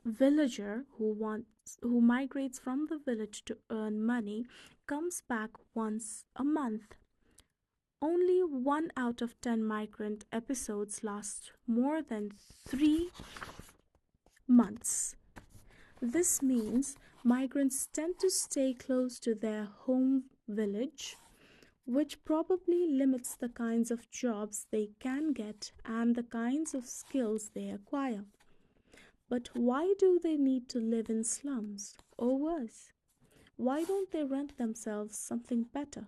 S1: villager who migrates from the village to earn money comes back once a month. Only 1 out of 10 migrant episodes last more than 3 months. This means migrants tend to stay close to their home village, which probably limits the kinds of jobs they can get and the kinds of skills they acquire. But why do they need to live in slums? Or worse, why don't they rent themselves something better?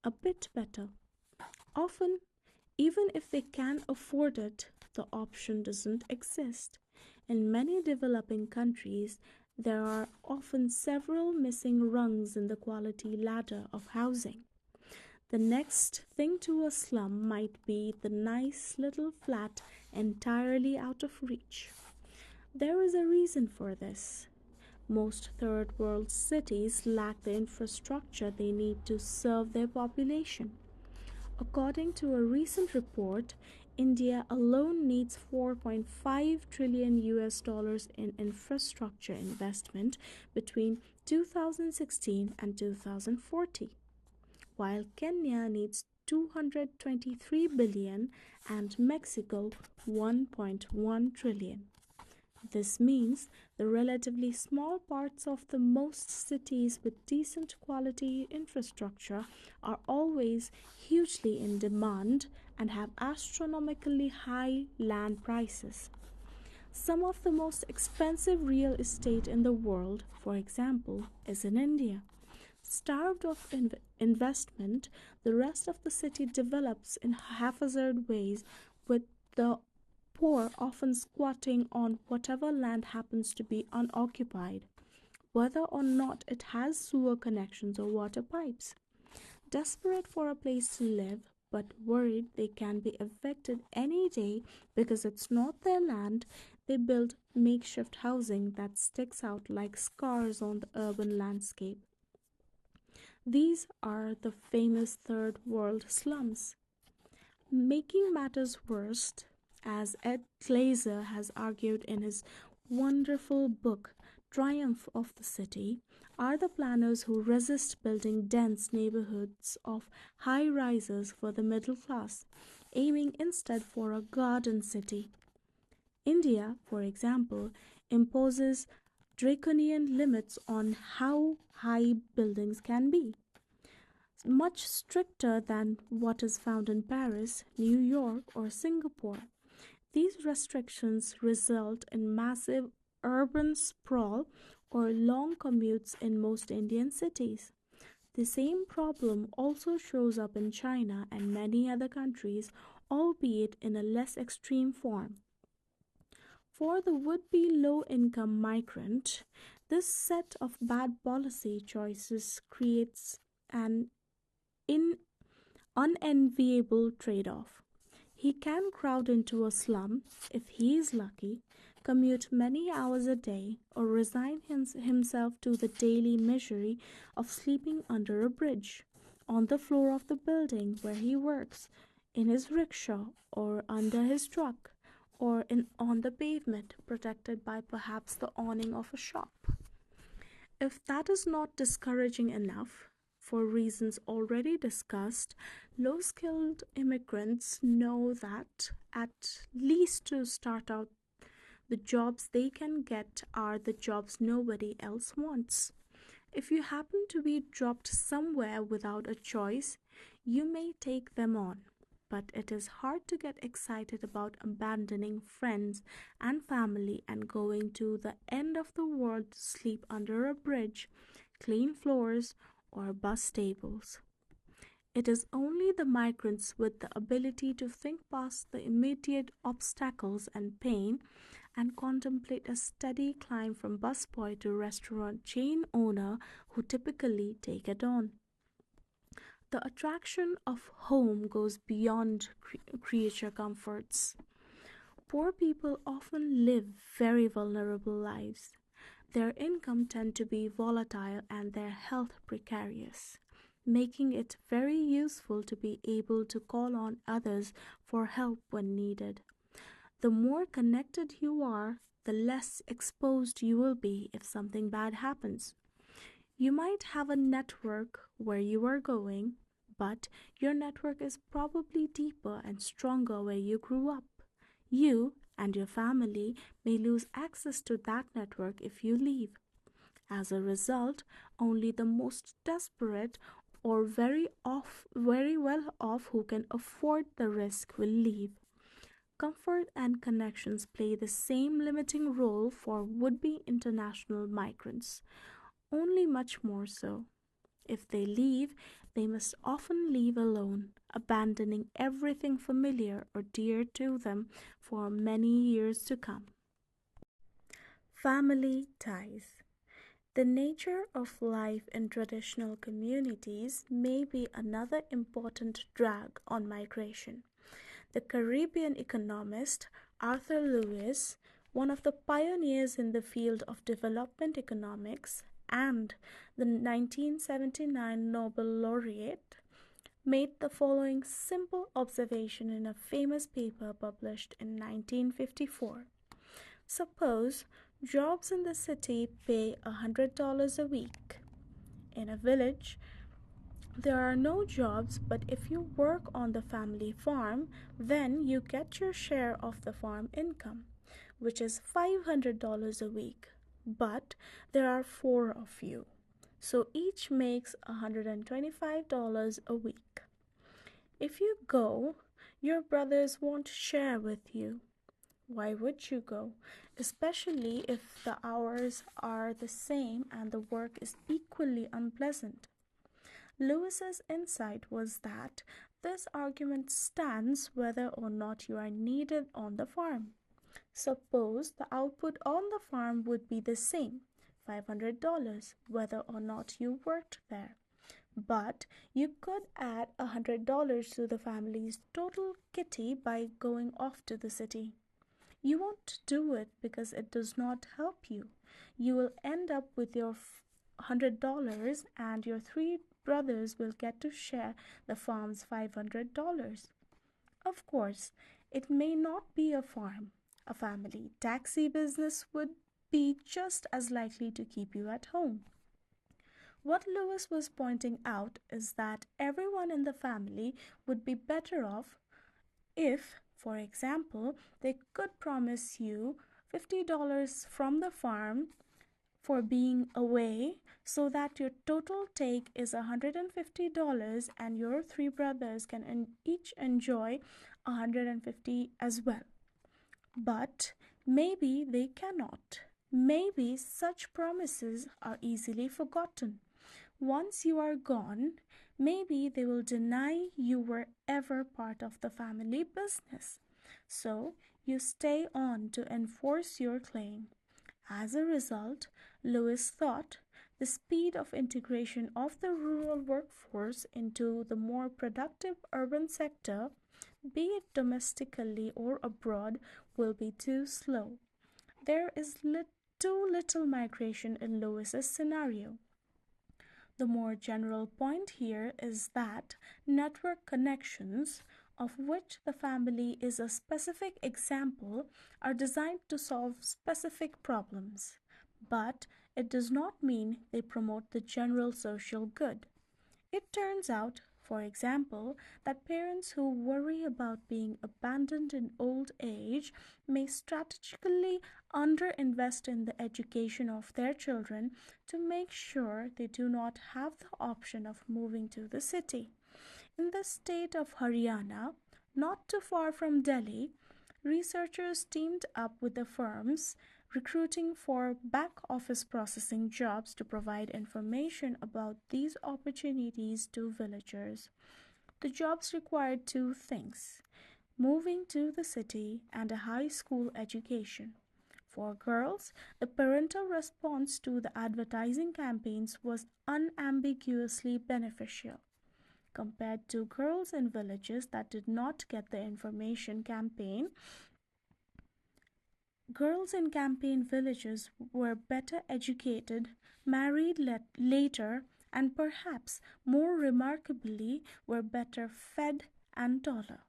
S1: A bit better. Often, even if they can afford it, the option doesn't exist. In many developing countries, there are often several missing rungs in the quality ladder of housing. The next thing to a slum might be the nice little flat entirely out of reach. There is a reason for this. Most third world cities lack the infrastructure they need to serve their population. According to a recent report, India alone needs 4.5 trillion US dollars in infrastructure investment between 2016 and 2040, while Kenya needs 223 billion and Mexico 1.1 trillion. This means the relatively small parts of the most cities with decent quality infrastructure are always hugely in demand and have astronomically high land prices. Some of the most expensive real estate in the world, for example, is in India. Starved of investment, the rest of the city develops in haphazard ways, with the poor often squatting on whatever land happens to be unoccupied, whether or not it has sewer connections or water pipes. Desperate for a place to live, but worried they can be evicted any day because it's not their land, they build makeshift housing that sticks out like scars on the urban landscape. These are the famous third world slums. Making matters worse, as Ed Glazer has argued in his wonderful book Triumph of the City, are the planners who resist building dense neighborhoods of high rises for the middle class, aiming instead for a garden city. India, for example, imposes draconian limits on how high buildings can be, much stricter than what is found in Paris, New York, or Singapore. These restrictions result in massive urban sprawl or long commutes in most Indian cities. The same problem also shows up in China and many other countries, albeit in a less extreme form. For the would be low income migrant, this set of bad policy choices creates an in unenviable trade off. He can crowd into a slum if he is lucky, commute many hours a day, or resign himself to the daily misery of sleeping under a bridge, on the floor of the building where he works, in his rickshaw, or under his truck, or on the pavement protected by perhaps the awning of a shop. If that is not discouraging enough, for reasons already discussed, low skilled immigrants know that, at least to start out, the jobs they can get are the jobs nobody else wants. If you happen to be dropped somewhere without a choice, you may take them on. But it is hard to get excited about abandoning friends and family and going to the end of the world to sleep under a bridge, clean floors, or bus stables. It is only the migrants with the ability to think past the immediate obstacles and pain and contemplate a steady climb from busboy to restaurant chain owner who typically take it on. The attraction of home goes beyond creature comforts. Poor people often live very vulnerable lives. Their income tend to be volatile and their health precarious, making it very useful to be able to call on others for help when needed. The more connected you are, the less exposed you will be if something bad happens. You might have a network where you are going, but your network is probably deeper and stronger where you grew up. You and your family may lose access to that network if you leave. As a result, only the most desperate or very well off who can afford the risk will leave. Comfort and connections play the same limiting role for would be international migrants, only much more so. If they leave, they must often leave alone, abandoning everything familiar or dear to them for many years to come. Family ties. The nature of life in traditional communities may be another important drag on migration. The Caribbean economist Arthur Lewis, one of the pioneers in the field of development economics and the 1979 Nobel laureate, made the following simple observation in a famous paper published in 1954. Suppose jobs in the city pay $100 a week. In a village, there are no jobs, but if you work on the family farm, then you get your share of the farm income, which is $500 a week. But there are four of you, so each makes $125 a week. If you go, your brothers won't share with you. Why would you go? Especially if the hours are the same and the work is equally unpleasant. Lewis's insight was that this argument stands whether or not you are needed on the farm. Suppose the output on the farm would be the same, $500, whether or not you worked there. But you could add $100 to the family's total kitty by going off to the city. You won't do it because it does not help you. You will end up with your $100 and your three brothers will get to share the farm's $500. Of course, it may not be a farm. A family taxi business would be just as likely to keep you at home. What Lewis was pointing out is that everyone in the family would be better off if, for example, they could promise you $50 from the farm for being away so that your total take is $150 and your three brothers can each enjoy $150 as well. But maybe they cannot. Maybe such promises are easily forgotten. Once you are gone, maybe they will deny you were ever part of the family business. So you stay on to enforce your claim. As a result, Lewis thought the speed of integration of the rural workforce into the more productive urban sector, be it domestically or abroad, will be too slow. There is too little migration in Lewis's scenario. The more general point here is that network connections, of which the family is a specific example, are designed to solve specific problems, but it does not mean they promote the general social good. It turns out, for example, that parents who worry about being abandoned in old age may strategically underinvest in the education of their children to make sure they do not have the option of moving to the city. In the state of Haryana, not too far from Delhi, researchers teamed up with the firms recruiting for back office processing jobs to provide information about these opportunities to villagers. The jobs required two things: moving to the city and a high school education. For girls, the parental response to the advertising campaigns was unambiguously beneficial. Compared to girls in villages that did not get the information campaign, girls in campaign villages were better educated, married later, and perhaps more remarkably were better fed and taller.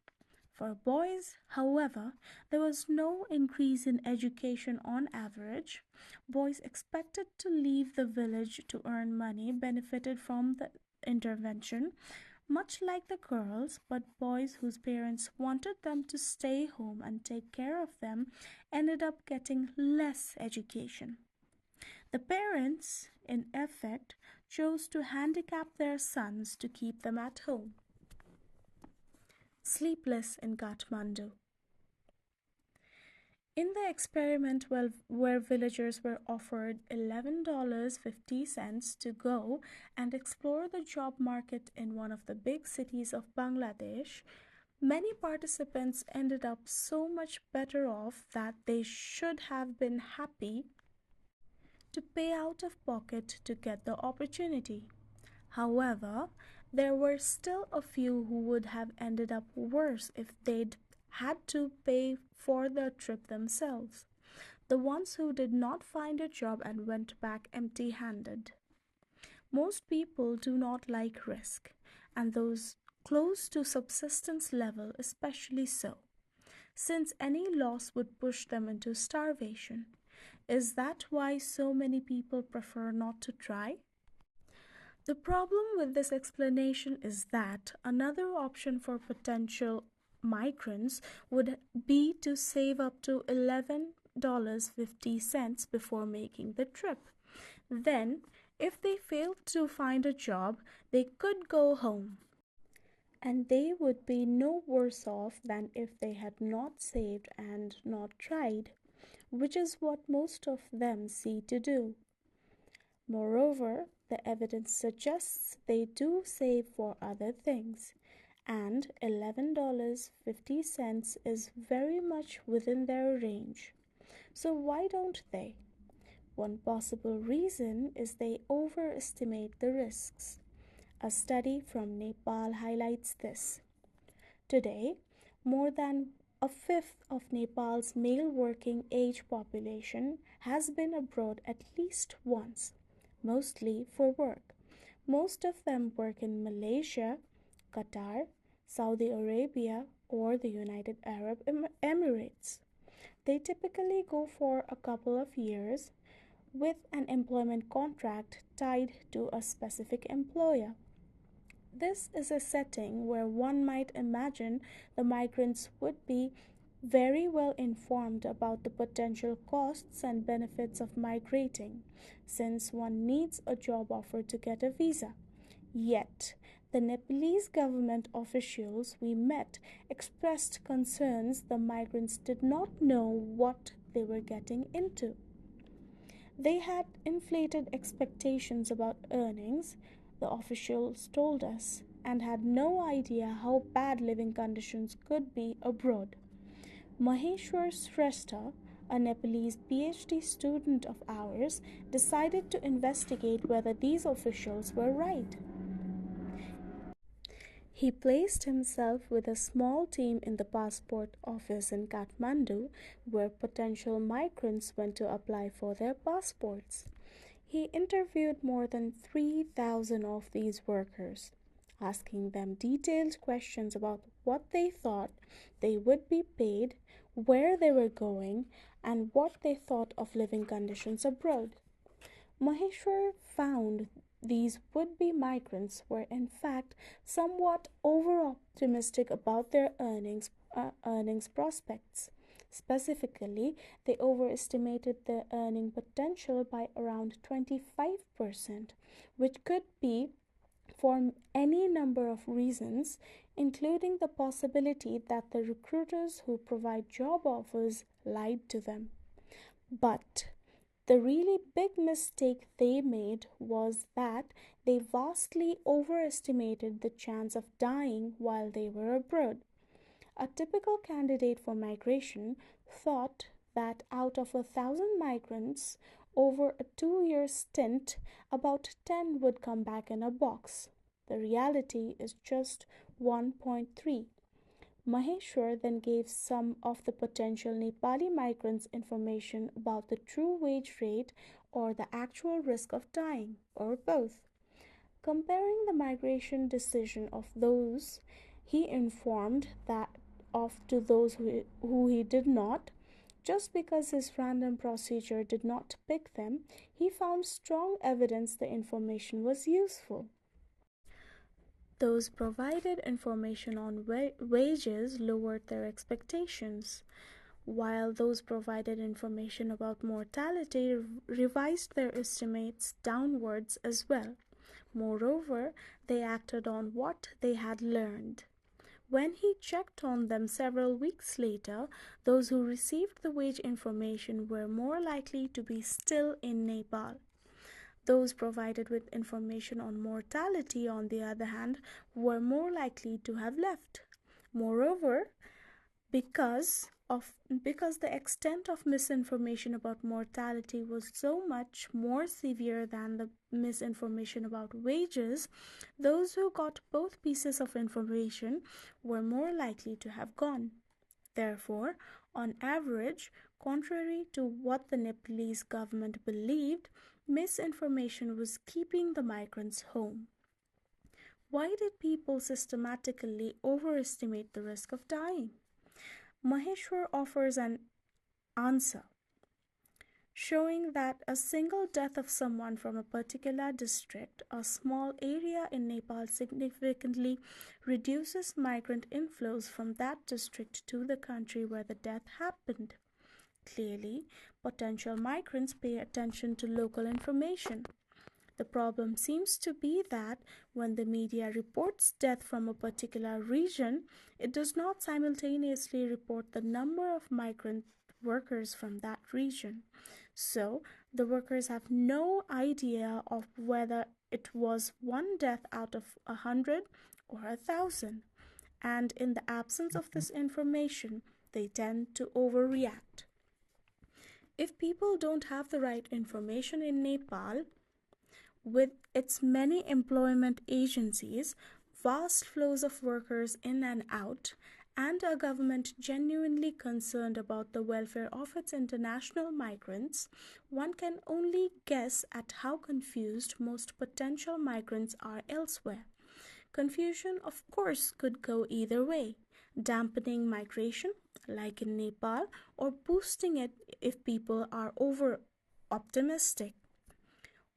S1: For boys, however, there was no increase in education on average. Boys expected to leave the village to earn money benefited from the intervention, much like the girls, but boys whose parents wanted them to stay home and take care of them ended up getting less education. The parents, in effect, chose to handicap their sons to keep them at home. Sleepless in Kathmandu. In the experiment where villagers were offered $11.50 to go and explore the job market in one of the big cities of Bangladesh, many participants ended up so much better off that they should have been happy to pay out of pocket to get the opportunity. However, there were still a few who would have ended up worse if they'd had to pay for the trip themselves. The ones who did not find a job and went back empty handed. Most people do not like risk, and those close to subsistence level especially so, since any loss would push them into starvation. Is that why so many people prefer not to try? The problem with this explanation is that another option for potential migrants would be to save up to $11.50 before making the trip. Then, if they failed to find a job, they could go home. And they would be no worse off than if they had not saved and not tried, which is what most of them see to do. Moreover, the evidence suggests they do save for other things, and $11.50 is very much within their range. So why don't they? One possible reason is they overestimate the risks. A study from Nepal highlights this. Today, more than a fifth of Nepal's male working age population has been abroad at least once, mostly for work. Most of them work in Malaysia, Qatar, Saudi Arabia, or the United Arab Emirates. They typically go for a couple of years with an employment contract tied to a specific employer. This is a setting where one might imagine the migrants would be very well informed about the potential costs and benefits of migrating, since one needs a job offer to get a visa. Yet, the Nepalese government officials we met expressed concerns the migrants did not know what they were getting into. They had inflated expectations about earnings, the officials told us, and had no idea how bad living conditions could be abroad. Maheshwar Shrestha, a Nepalese PhD student of ours, decided to investigate whether these officials were right. He placed himself with a small team in the passport office in Kathmandu, where potential migrants went to apply for their passports. He interviewed more than 3,000 of these workers, asking them detailed questions about what they thought they would be paid, where they were going, and what they thought of living conditions abroad. Maheshwar found these would-be migrants were in fact somewhat over-optimistic about their earnings prospects. Specifically, they overestimated their earning potential by around 25%, which could be for any number of reasons, including the possibility that the recruiters who provide job offers lied to them. But the really big mistake they made was that they vastly overestimated the chance of dying while they were abroad. A typical candidate for migration thought that out of 1,000 migrants over a 2-year stint, about 10 would come back in a box. The reality is just 1.3. Maheshwar then gave some of the potential Nepali migrants information about the true wage rate or the actual risk of dying, or both. Comparing the migration decision of those he informed that off to those who he did not. Just because his random procedure did not pick them, he found strong evidence the information was useful. Those provided information on wages lowered their expectations, while those provided information about mortality revised their estimates downwards as well. Moreover, they acted on what they had learned. When he checked on them several weeks later, those who received the wage information were more likely to be still in Nepal. Those provided with information on mortality, on the other hand, were more likely to have left. Moreover, because the extent of misinformation about mortality was so much more severe than the misinformation about wages, those who got both pieces of information were more likely to have gone. Therefore, on average, contrary to what the Nepalese government believed, misinformation was keeping the migrants home. Why did people systematically overestimate the risk of dying? Maheshwar offers an answer, showing that a single death of someone from a particular district, a small area in Nepal, significantly reduces migrant inflows from that district to the country where the death happened. Clearly, potential migrants pay attention to local information. The problem seems to be that when the media reports death from a particular region, it does not simultaneously report the number of migrant workers from that region. So, the workers have no idea of whether it was one death out of 100 or 1,000. And in the absence of this information, they tend to overreact. If people don't have the right information in Nepal, with its many employment agencies, vast flows of workers in and out, and a government genuinely concerned about the welfare of its international migrants, one can only guess at how confused most potential migrants are elsewhere. Confusion, of course, could go either way, dampening migration, like in Nepal, or boosting it if people are over optimistic.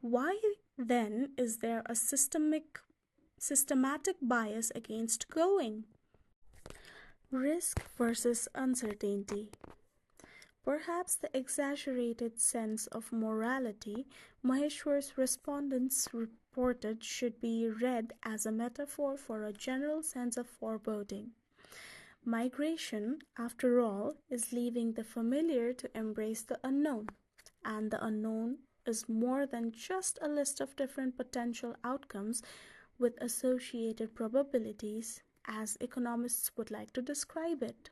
S1: Why then is there a systematic bias against going? Risk versus uncertainty. Perhaps the exaggerated sense of morality Maheshwar's respondents reported should be read as a metaphor for a general sense of foreboding. Migration, after all, is leaving the familiar to embrace the unknown, and the unknown is more than just a list of different potential outcomes with associated probabilities, as economists would like to describe it.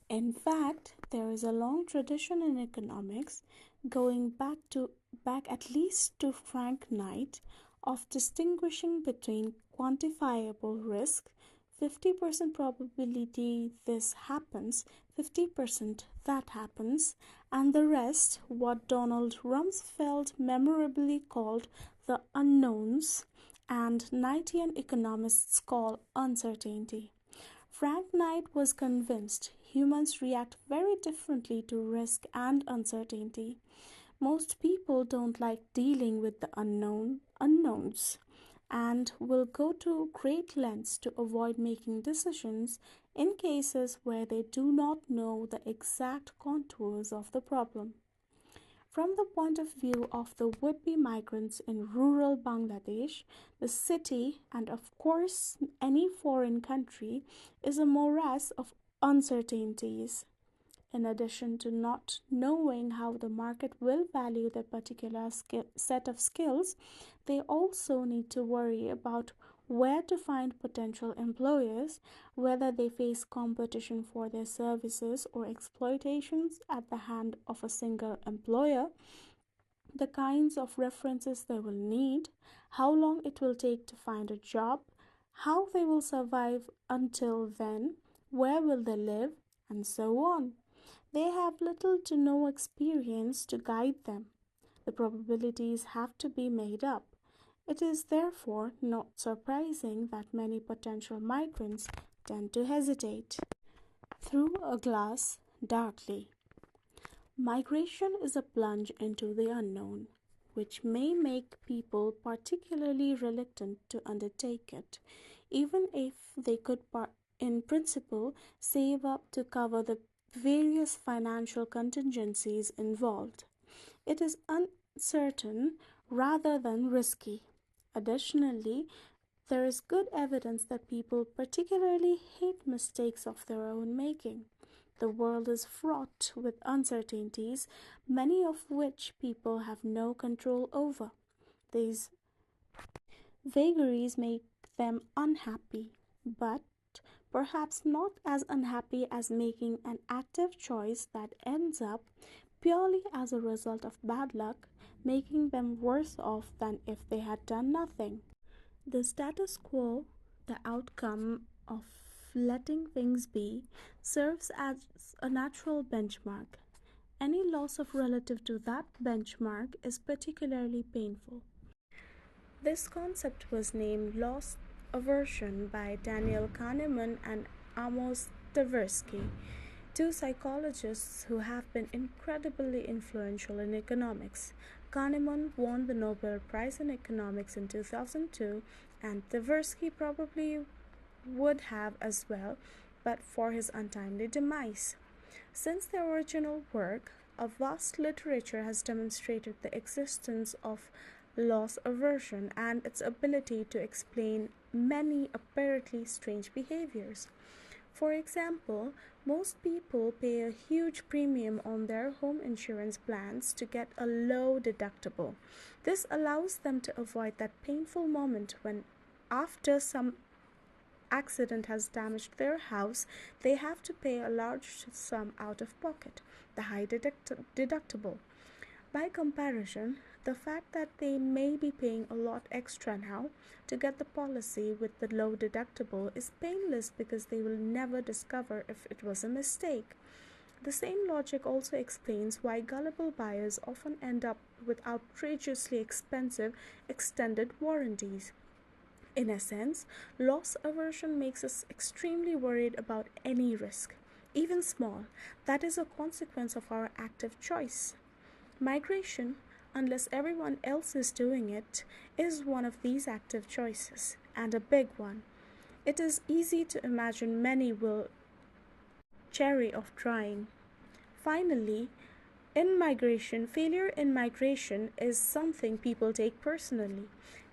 S1: In fact, there is a long tradition in economics going back at least to Frank Knight of distinguishing between quantifiable risk, 50% probability this happens, 50% that happens, and the rest, what Donald Rumsfeld memorably called the unknowns, and Knightian economists call uncertainty. Frank Knight was convinced humans react very differently to risk and uncertainty. Most people don't like dealing with the unknowns and will go to great lengths to avoid making decisions in cases where they do not know the exact contours of the problem. From the point of view of the would-be migrants in rural Bangladesh, the city, and of course any foreign country, is a morass of uncertainties. In addition to not knowing how the market will value their particular set of skills, they also need to worry about where to find potential employers, whether they face competition for their services or exploitations at the hand of a single employer, the kinds of references they will need, how long it will take to find a job, how they will survive until then, where will they live, and so on. They have little to no experience to guide them. The probabilities have to be made up. It is therefore not surprising that many potential migrants tend to hesitate. Through a glass, darkly. Migration is a plunge into the unknown, which may make people particularly reluctant to undertake it, even if they could, in principle, save up to cover the various financial contingencies involved. It is uncertain rather than risky. Additionally, there is good evidence that people particularly hate mistakes of their own making. The world is fraught with uncertainties, many of which people have no control over. These vagaries make them unhappy, but perhaps not as unhappy as making an active choice that ends up purely as a result of bad luck, making them worse off than if they had done nothing. The status quo, the outcome of letting things be, serves as a natural benchmark. Any loss of relative to that benchmark is particularly painful. This concept was named loss aversion by Daniel Kahneman and Amos Tversky, two psychologists who have been incredibly influential in economics. Kahneman won the Nobel Prize in Economics in 2002, and Tversky probably would have as well, but for his untimely demise. Since their original work, a vast literature has demonstrated the existence of loss aversion and its ability to explain many apparently strange behaviors. For example, most people pay a huge premium on their home insurance plans to get a low deductible. This allows them to avoid that painful moment when, after some accident has damaged their house, they have to pay a large sum out of pocket, the high deductible. By comparison, the fact that they may be paying a lot extra now to get the policy with the low deductible is painless because they will never discover if it was a mistake. The same logic also explains why gullible buyers often end up with outrageously expensive extended warranties. In a sense, loss aversion makes us extremely worried about any risk, even small, that is a consequence of our active choice. Migration, unless everyone else is doing it, is one of these active choices, and a big one. It is easy to imagine many will chary of trying. Finally, failure in migration is something people take personally.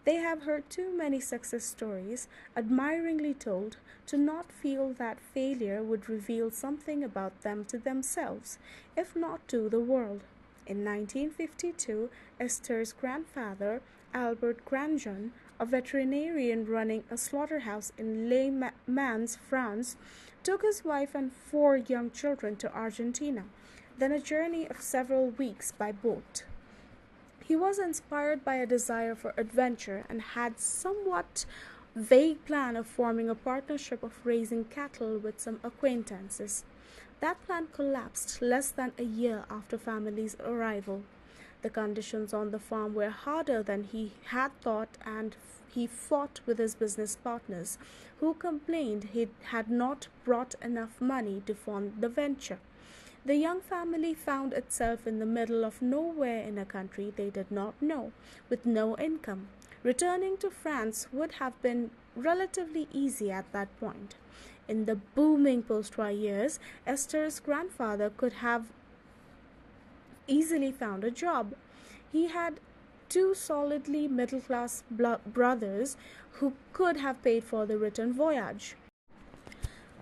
S1: They have heard too many success stories, admiringly told, to not feel that failure would reveal something about them to themselves, if not to the world. In 1952, Esther's grandfather, Albert Grandjean, a veterinarian running a slaughterhouse in Le Mans, France, took his wife and 4 young children to Argentina, then a journey of several weeks by boat. He was inspired by a desire for adventure and had somewhat vague plan of forming a partnership of raising cattle with some acquaintances. That plan collapsed less than a year after family's arrival. The conditions on the farm were harder than he had thought, and he fought with his business partners, who complained he had not brought enough money to fund the venture. The young family found itself in the middle of nowhere in a country they did not know, with no income. Returning to France would have been relatively easy at that point. In the booming post-war years, Esther's grandfather could have easily found a job. He had 2 solidly middle-class brothers who could have paid for the return voyage.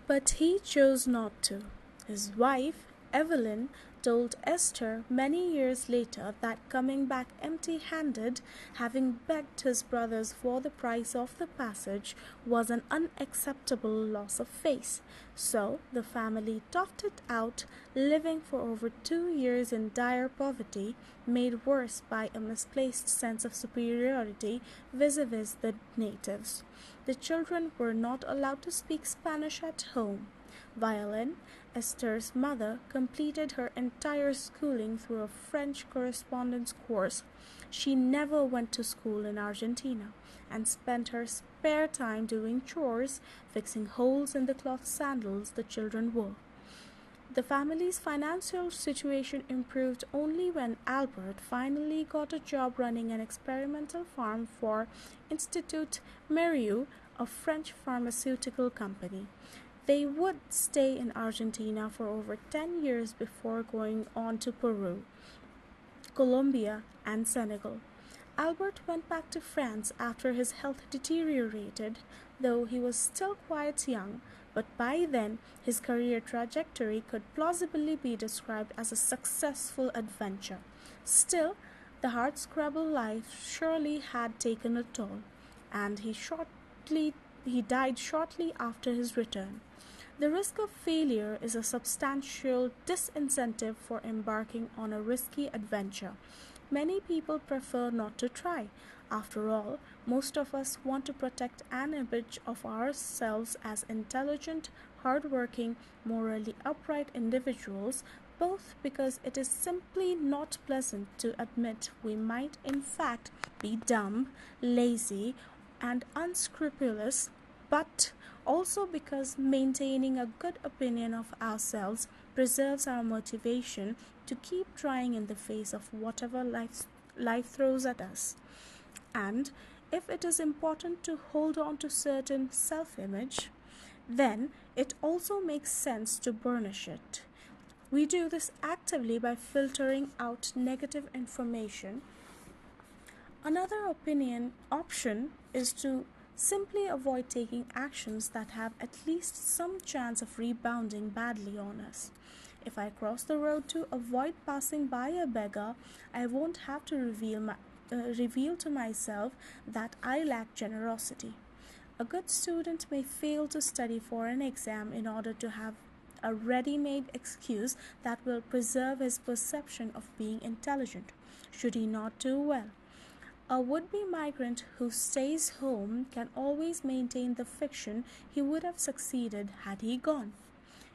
S1: But he chose not to. His wife, Evelyn, told Esther many years later that coming back empty-handed, having begged his brothers for the price of the passage, was an unacceptable loss of face. So the family toughed it out, living for over 2 years in dire poverty, made worse by a misplaced sense of superiority vis-a-vis the natives. The children were not allowed to speak Spanish at home. Violin, Esther's mother, completed her entire schooling through a French correspondence course. She never went to school in Argentina and spent her spare time doing chores, fixing holes in the cloth sandals the children wore. The family's financial situation improved only when Albert finally got a job running an experimental farm for Institut Mérieux, a French pharmaceutical company. They would stay in Argentina for over 10 years before going on to Peru, Colombia, and Senegal. Albert went back to France after his health deteriorated, though he was still quite young, but by then his career trajectory could plausibly be described as a successful adventure. Still, the hardscrabble life surely had taken a toll, and he died shortly after his return. The risk of failure is a substantial disincentive for embarking on a risky adventure. Many people prefer not to try. After all, most of us want to protect an image of ourselves as intelligent, hardworking, morally upright individuals, both because it is simply not pleasant to admit we might in fact be dumb, lazy, and unscrupulous, but also because maintaining a good opinion of ourselves preserves our motivation to keep trying in the face of whatever life throws at us. And if it is important to hold on to certain self image, then it also makes sense to burnish it. We do this actively by filtering out negative information. Another opinion option is to simply avoid taking actions that have at least some chance of rebounding badly on us. If I cross the road to avoid passing by a beggar, I won't have to reveal to myself that I lack generosity. A good student may fail to study for an exam in order to have a ready-made excuse that will preserve his perception of being intelligent, should he not do well. A would-be migrant who stays home can always maintain the fiction he would have succeeded had he gone.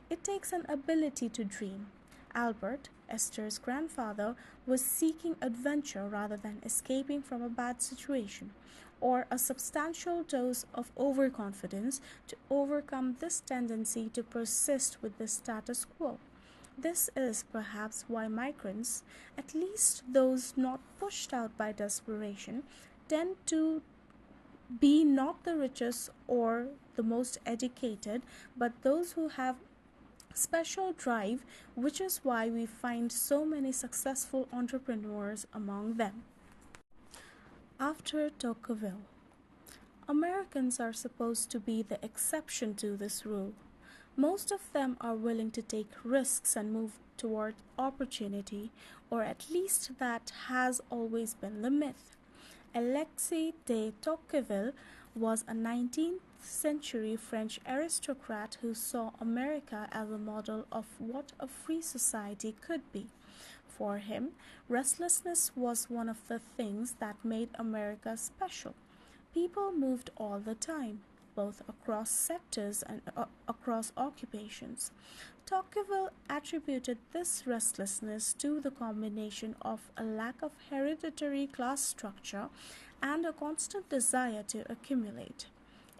S1: It takes an ability to dream. Albert, Esther's grandfather, was seeking adventure rather than escaping from a bad situation, or a substantial dose of overconfidence to overcome this tendency to persist with the status quo. This is perhaps why migrants, at least those not pushed out by desperation, tend to be not the richest or the most educated, but those who have special drive, which is why we find so many successful entrepreneurs among them. After Tocqueville, Americans are supposed to be the exception to this rule. Most of them are willing to take risks and move toward opportunity, or at least that has always been the myth. Alexis de Tocqueville was a 19th century French aristocrat who saw America as a model of what a free society could be. For him, restlessness was one of the things that made America special. People moved all the time, both across sectors and across occupations. Tocqueville attributed this restlessness to the combination of a lack of hereditary class structure and a constant desire to accumulate.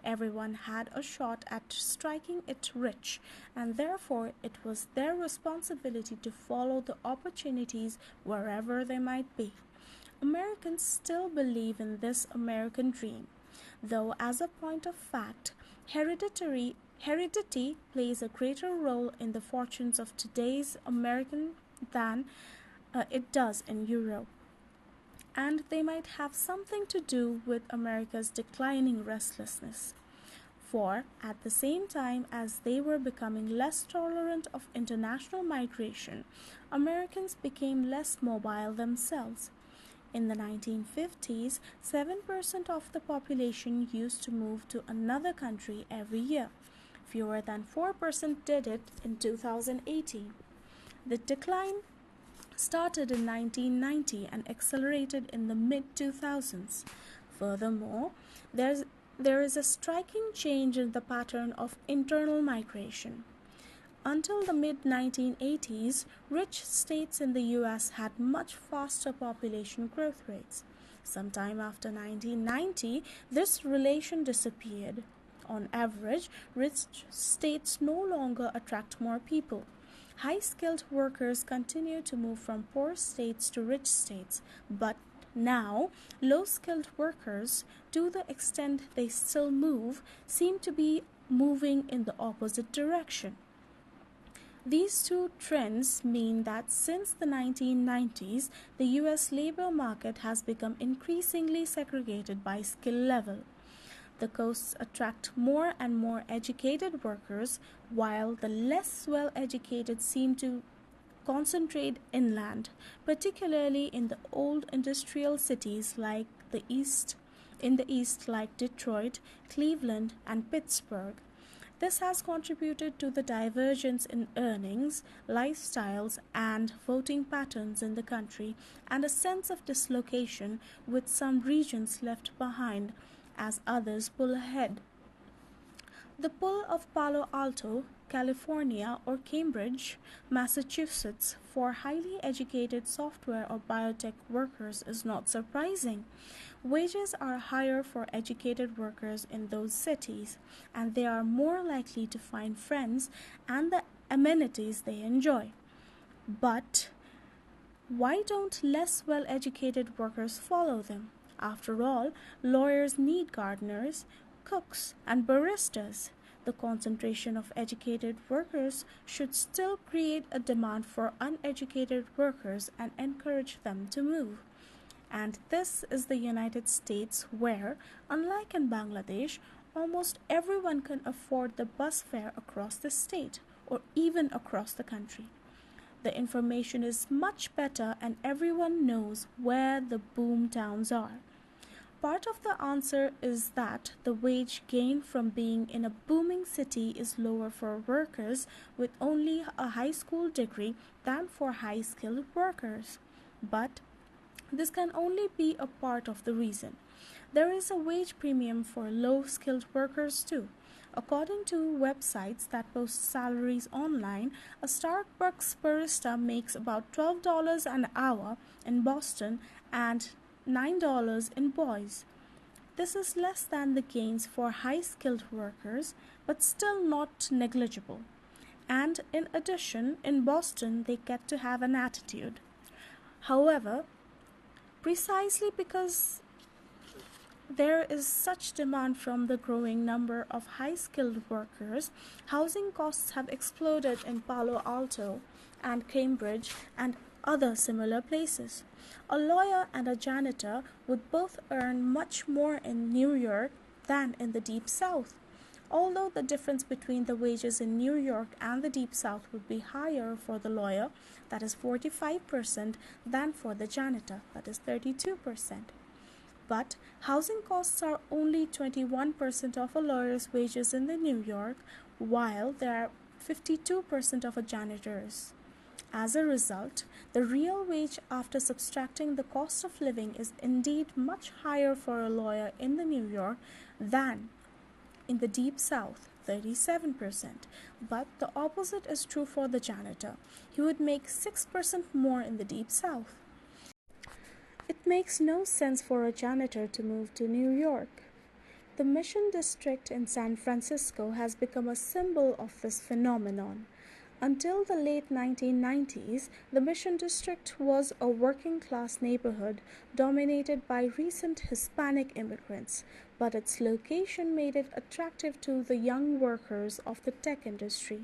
S1: Everyone had a shot at striking it rich, and therefore it was their responsibility to follow the opportunities wherever they might be. Americans still believe in this American dream, though as a point of fact, heredity plays a greater role in the fortunes of today's American than it does in Europe. And they might have something to do with America's declining restlessness. For at the same time as they were becoming less tolerant of international migration, Americans became less mobile themselves. In the 1950s, 7% of the population used to move to another country every year. Fewer than 4% did it in 2018. The decline started in 1990 and accelerated in the mid-2000s. Furthermore, there is a striking change in the pattern of internal migration. Until the mid-1980s, rich states in the US had much faster population growth rates. Sometime after 1990, this relation disappeared. On average, rich states no longer attract more people. High-skilled workers continue to move from poor states to rich states, but now low-skilled workers, to the extent they still move, seem to be moving in the opposite direction. These two trends mean that since the 1990s, the US labor market has become increasingly segregated by skill level. The coasts attract more and more educated workers, while the less well educated seem to concentrate inland, particularly in the old industrial cities like the east like Detroit, Cleveland, and Pittsburgh. This has contributed to the divergence in earnings, lifestyles, and voting patterns in the country, and a sense of dislocation, with some regions left behind as others pull ahead. The pull of Palo Alto, California, or Cambridge, Massachusetts, for highly educated software or biotech workers is not surprising. Wages are higher for educated workers in those cities, and they are more likely to find friends and the amenities they enjoy. But why don't less well-educated workers follow them? After all, lawyers need gardeners, cooks, and baristas. The concentration of educated workers should still create a demand for uneducated workers and encourage them to move. And this is the United States where, unlike in Bangladesh, almost everyone can afford the bus fare across the state or even across the country. The information is much better and everyone knows where the boom towns are. Part of the answer is that the wage gain from being in a booming city is lower for workers with only a high school degree than for high-skilled workers. But this can only be a part of the reason. There is a wage premium for low-skilled workers too. According to websites that post salaries online, a Starbucks barista makes about $12 an hour in Boston and $9 in Boise. This is less than the gains for high-skilled workers, but still not negligible. And in addition, in Boston, they get to have an attitude. However, precisely because there is such demand from the growing number of high-skilled workers, housing costs have exploded in Palo Alto and Cambridge and other similar places. A lawyer and a janitor would both earn much more in New York than in the Deep South. Although the difference between the wages in New York and the Deep South would be higher for the lawyer, that is 45%, than for the janitor, that is 32%. But housing costs are only 21% of a lawyer's wages in the New York, while they are 52% of a janitor's. As a result, the real wage after subtracting the cost of living is indeed much higher for a lawyer in the New York than in the Deep South, 37%. But the opposite is true for the janitor. He would make 6% more in the Deep South. It makes no sense for a janitor to move to New York. The Mission District in San Francisco has become a symbol of this phenomenon. Until the late 1990s, the Mission District was a working-class neighborhood dominated by recent Hispanic immigrants, but its location made it attractive to the young workers of the tech industry.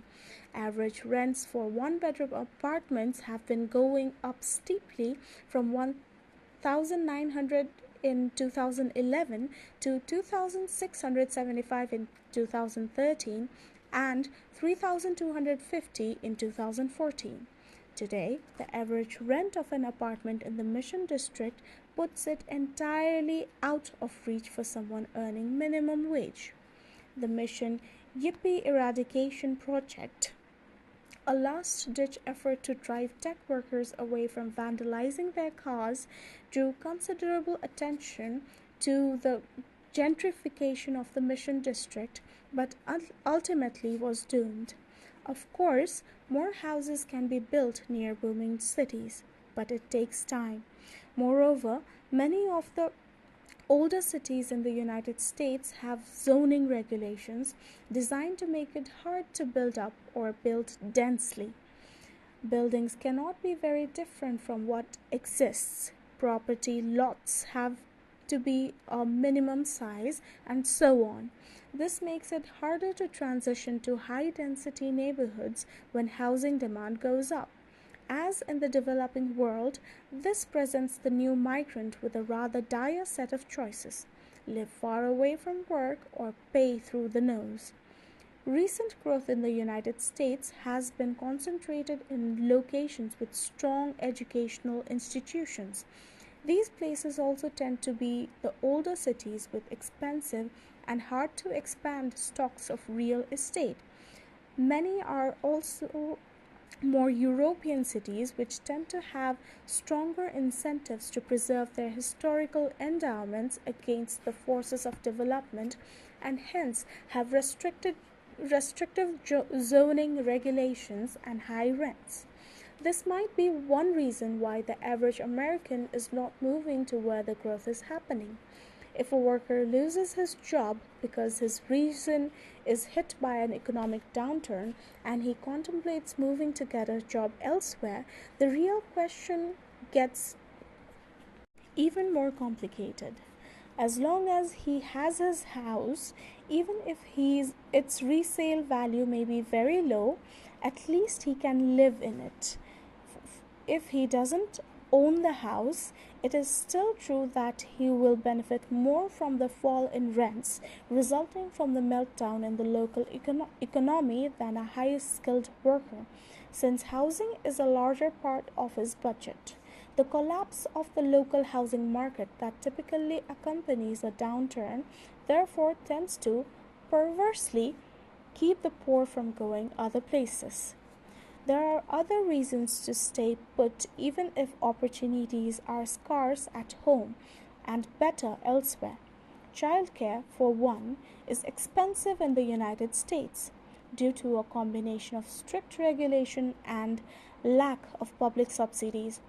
S1: Average rents for one-bedroom apartments have been going up steeply from $1,900 in 2011 to $2,675 in 2013 and $3,250 in 2014. Today, the average rent of an apartment in the Mission District puts it entirely out of reach for someone earning minimum wage. The Mission Yippie Eradication Project, a last-ditch effort to drive tech workers away from vandalizing their cars, drew considerable attention to the gentrification of the Mission District, but ultimately was doomed. Of course, more houses can be built near booming cities, but it takes time. Moreover, many of the older cities in the United States have zoning regulations designed to make it hard to build up or build densely. Buildings cannot be very different from what exists. Property lots have to be a minimum size, and so on. This makes it harder to transition to high density neighborhoods when housing demand goes up. As in the developing world, this presents the new migrant with a rather dire set of choices: live far away from work or pay through the nose. Recent growth in the United States has been concentrated in locations with strong educational institutions. These places also tend to be the older cities with expensive and hard to expand stocks of real estate. Many are also more European cities which tend to have stronger incentives to preserve their historical endowments against the forces of development, and hence have restrictive zoning regulations and high rents. This might be one reason why the average American is not moving to where the growth is happening. If a worker loses his job because his region is hit by an economic downturn and he contemplates moving to get a job elsewhere, the real question gets even more complicated. As long as he has his house, even if its resale value may be very low, at least he can live in it. If he doesn't own the house, it is still true that he will benefit more from the fall in rents resulting from the meltdown in the local economy than a high skilled worker, since housing is a larger part of his budget. The collapse of the local housing market that typically accompanies a downturn therefore tends to, perversely, keep the poor from going other places. There are other reasons to stay put even if opportunities are scarce at home and better elsewhere. Childcare, for one, is expensive in the United States due to a combination of strict regulation and lack of public subsidies.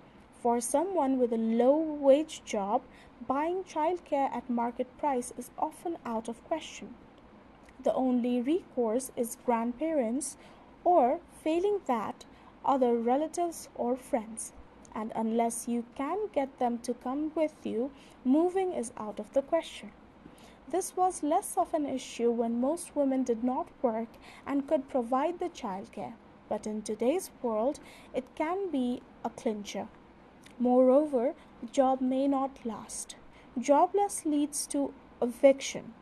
S1: For someone with a low wage job, buying childcare at market price is often out of question. The only recourse is grandparents or, failing that, other relatives or friends. And unless you can get them to come with you, moving is out of the question. This was less of an issue when most women did not work and could provide the childcare, but in today's world, it can be a clincher. Moreover, the job may not last. Jobless leads to eviction,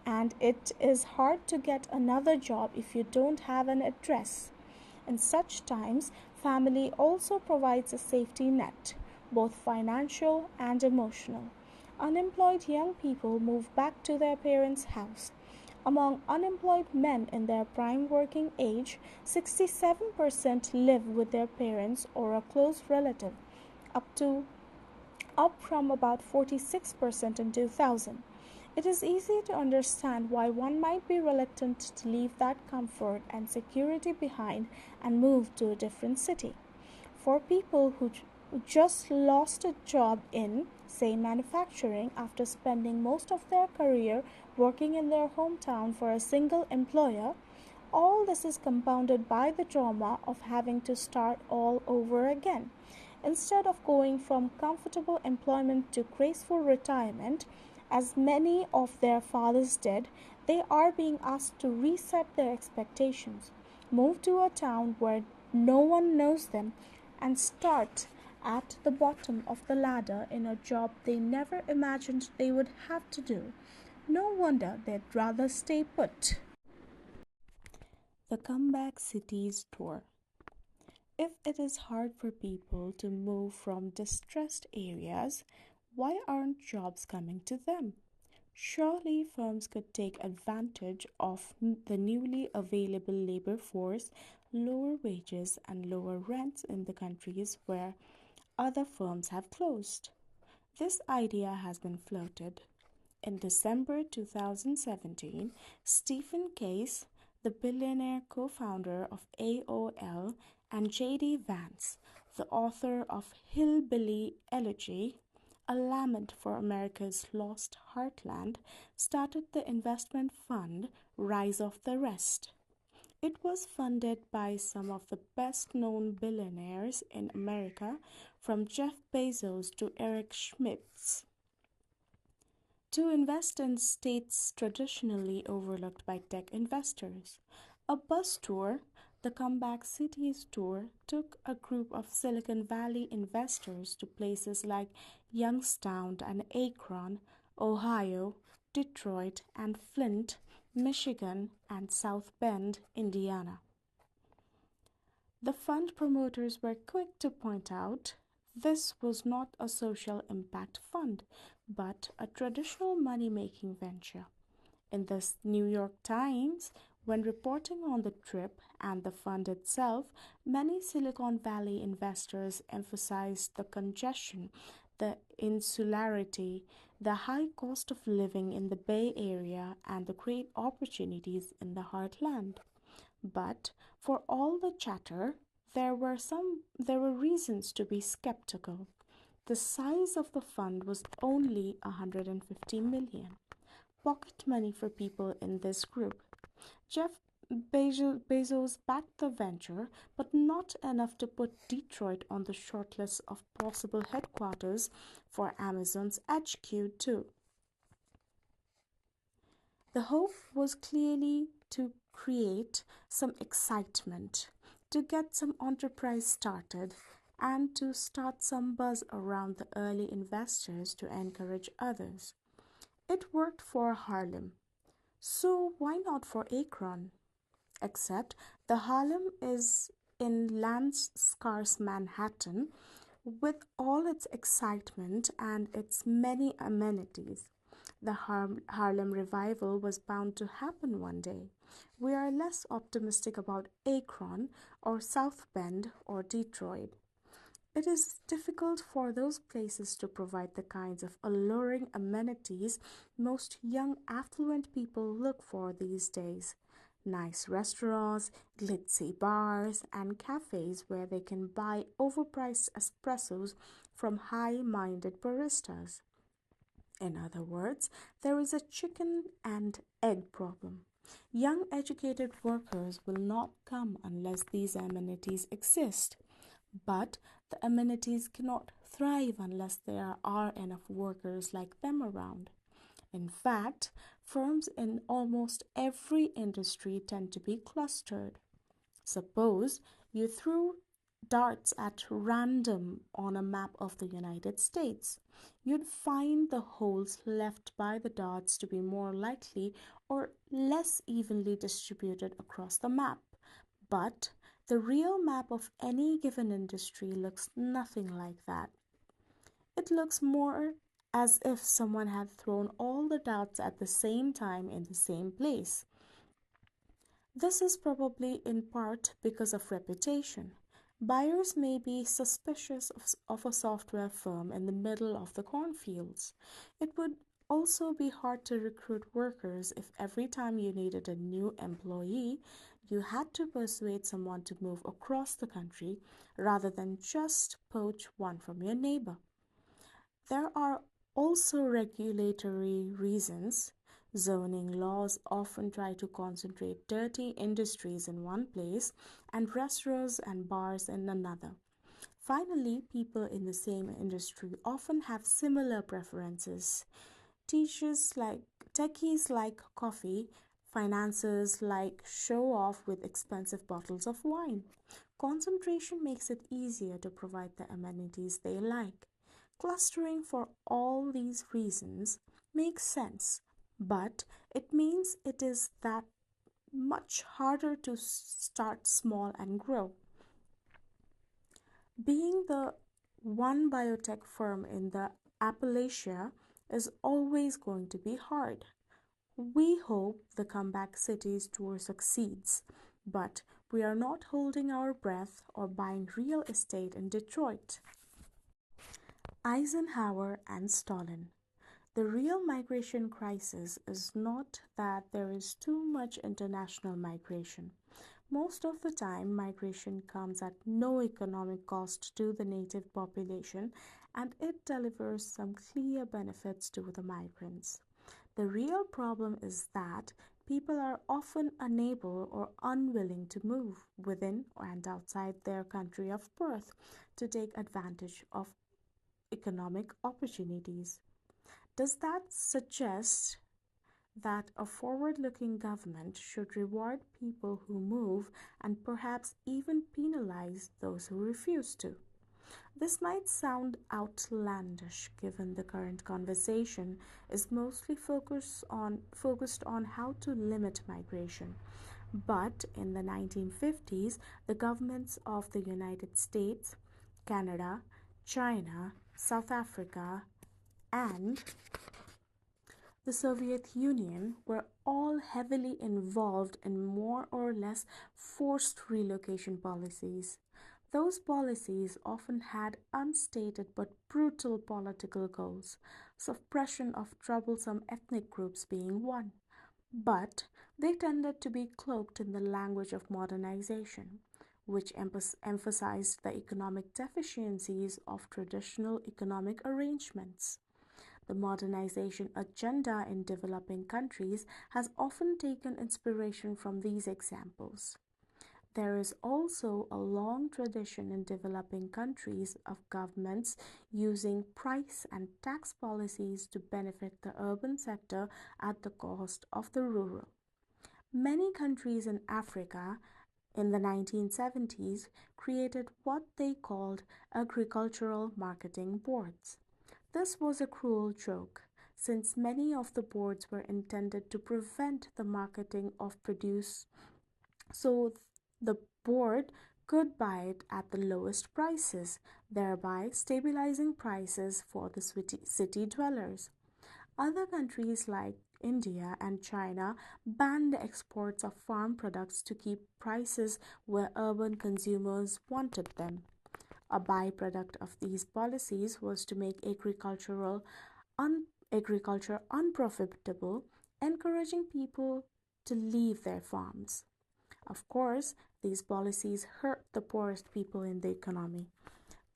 S1: and it is hard to get another job if you don't have an address. In such times, family also provides a safety net, both financial and emotional. Unemployed young people move back to their parents' house. Among unemployed men in their prime working age, 67% live with their parents or a close relative, up to up from about 46% in 2000. It is easy to understand why one might be reluctant to leave that comfort and security behind and move to a different city. For people who just lost a job in, say, manufacturing after spending most of their career working in their hometown for a single employer, all this is compounded by the trauma of having to start all over again. Instead of going from comfortable employment to graceful retirement, as many of their fathers did, they are being asked to reset their expectations, move to a town where no one knows them, and start at the bottom of the ladder in a job they never imagined they would have to do. No wonder they'd rather stay put. The Comeback Cities Tour. If it is hard for people to move from distressed areas, why aren't jobs coming to them? Surely firms could take advantage of the newly available labor force, lower wages, and lower rents in the countries where other firms have closed. This idea has been floated. In December 2017, Stephen Case, the billionaire co founder of AOL, and J.D. Vance, the author of Hillbilly Elegy, a lament for America's lost heartland, started the investment fund Rise of the Rest. It was funded by some of the best known billionaires in America, from Jeff Bezos to Eric Schmidt, to invest in states traditionally overlooked by tech investors. A bus tour, the Comeback Cities Tour, took a group of Silicon Valley investors to places like Youngstown and Akron, Ohio, Detroit and Flint, Michigan, and South Bend, Indiana. The fund promoters were quick to point out this was not a social impact fund, but a traditional money making venture. In the New York Times, when reporting on the trip and the fund itself, many Silicon Valley investors emphasized the congestion, the insularity, the high cost of living in the Bay Area, and the great opportunities in the heartland. But for all the chatter, there were reasons to be skeptical. The size of the fund was only 150 million, pocket money for people in this group. Jeff Bezos backed the venture, but not enough to put Detroit on the shortlist of possible headquarters for Amazon's HQ, too. The hope was clearly to create some excitement, to get some enterprise started, and to start some buzz around the early investors to encourage others. It worked for Harlem, so why not for Akron? Except the Harlem is in land scarce Manhattan with all its excitement and its many amenities. The Harlem revival was bound to happen one day. We are less optimistic about Akron or South Bend or Detroit. It is difficult for those places to provide the kinds of alluring amenities most young, affluent people look for these days. Nice restaurants, glitzy bars, and cafes where they can buy overpriced espressos from high minded baristas. In other words, there is a chicken and egg problem. Young educated workers will not come unless these amenities exist. But the amenities cannot thrive unless there are enough workers like them around. In fact, firms in almost every industry tend to be clustered. Suppose you threw darts at random on a map of the United States. You'd find the holes left by the darts to be more likely or less evenly distributed across the map. But the real map of any given industry looks nothing like that. It looks more as if someone had thrown all the darts at the same time in the same place. This is probably in part because of reputation. Buyers may be suspicious of a software firm in the middle of the cornfields. It would also be hard to recruit workers if every time you needed a new employee, you had to persuade someone to move across the country rather than just poach one from your neighbor. There are also regulatory reasons. Zoning laws often try to concentrate dirty industries in one place and restaurants and bars in another. Finally, people in the same industry often have similar preferences. Teachers like techies like coffee, financiers like show off with expensive bottles of wine. Concentration makes it easier to provide the amenities they like. Clustering for all these reasons makes sense, but it means it is that much harder to start small and grow. Being the one biotech firm in the Appalachia is always going to be hard. We hope the Comeback Cities tour succeeds, but we are not holding our breath or buying real estate in Detroit. Eisenhower and Stalin. The real migration crisis is not that there is too much international migration. Most of the time, migration comes at no economic cost to the native population and it delivers some clear benefits to the migrants. The real problem is that people are often unable or unwilling to move within and outside their country of birth to take advantage of economic opportunities. Does that suggest that a forward looking government should reward people who move and perhaps even penalize those who refuse to? This might sound outlandish given the current conversation is mostly focused on how to limit migration. But in the 1950s, the governments of the United States, Canada, China, South Africa, and the Soviet Union were all heavily involved in more or less forced relocation policies. Those policies often had unstated but brutal political goals, suppression of troublesome ethnic groups being one. But they tended to be cloaked in the language of modernization, which emphasized the economic deficiencies of traditional economic arrangements. The modernization agenda in developing countries has often taken inspiration from these examples. There is also a long tradition in developing countries of governments using price and tax policies to benefit the urban sector at the cost of the rural. Many countries in Africa in the 1970s created what they called agricultural marketing boards. This was a cruel joke, since many of the boards were intended to prevent the marketing of produce so the board could buy it at the lowest prices, thereby stabilizing prices for the city dwellers. Other countries like India and China banned the exports of farm products to keep prices where urban consumers wanted them. A byproduct of these policies was to make un- agriculture unprofitable, encouraging people to leave their farms. Of course, these policies hurt the poorest people in the economy,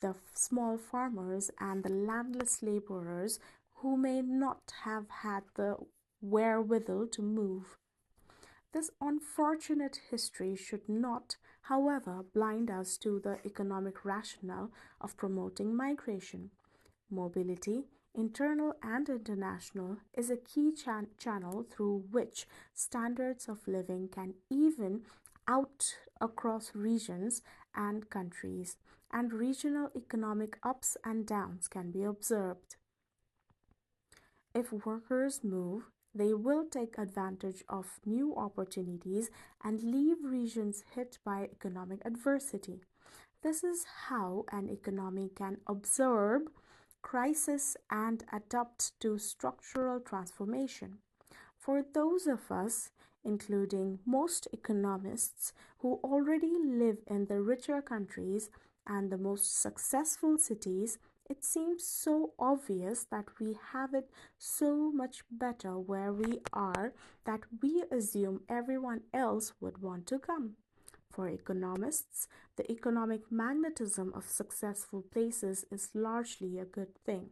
S1: the small farmers and the landless laborers who may not have had the wherewithal to move. This unfortunate history should not, however, blind us to the economic rationale of promoting migration. Mobility, internal and international, is a key channel through which standards of living can even out across regions and countries, and regional economic ups and downs can be observed. If workers move, they will take advantage of new opportunities and leave regions hit by economic adversity. This is how an economy can absorb crisis and adapt to structural transformation. For those of us, including most economists who already live in the richer countries and the most successful cities, it seems so obvious that we have it so much better where we are that we assume everyone else would want to come. For economists, the economic magnetism of successful places is largely a good thing.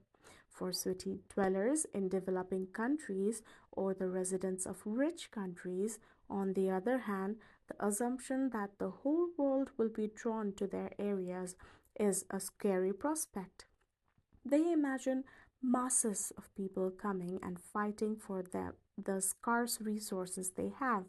S1: For city dwellers in developing countries or the residents of rich countries, on the other hand, the assumption that the whole world will be drawn to their areas is a scary prospect. They imagine masses of people coming and fighting for the scarce resources they have,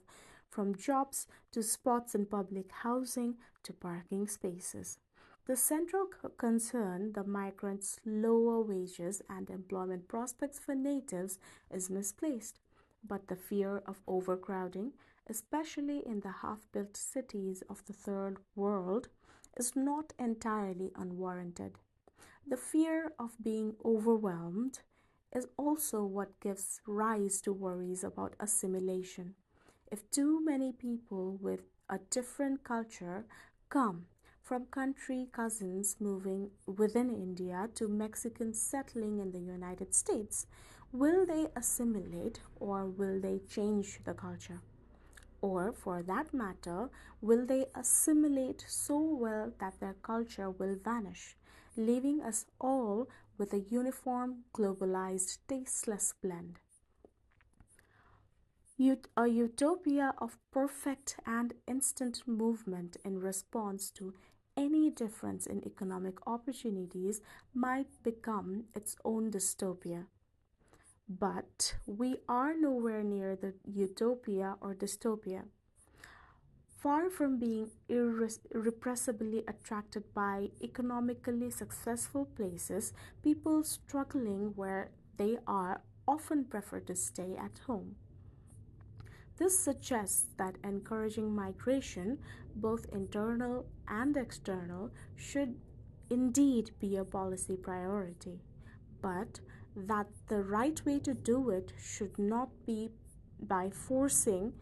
S1: from jobs to spots in public housing to parking spaces. The central concern, the migrants' lower wages and employment prospects for natives, is misplaced, but the fear of overcrowding, especially in the half built cities of the third world, is not entirely unwarranted. The fear of being overwhelmed is also what gives rise to worries about assimilation. If too many people with a different culture come from country cousins moving within India to Mexicans settling in the United States, will they assimilate or will they change the culture? Or, for that matter, will they assimilate so well that their culture will vanish, leaving us all with a uniform, globalized, tasteless blend? A utopia of perfect and instant movement in response to any difference in economic opportunities might become its own dystopia. But we are nowhere near the utopia or dystopia. Far from being irrepressibly attracted by economically successful places, people struggling where they are often prefer to stay at home. This suggests that encouraging migration, both internal and external, should indeed be a policy priority, but that the right way to do it should not be by forcing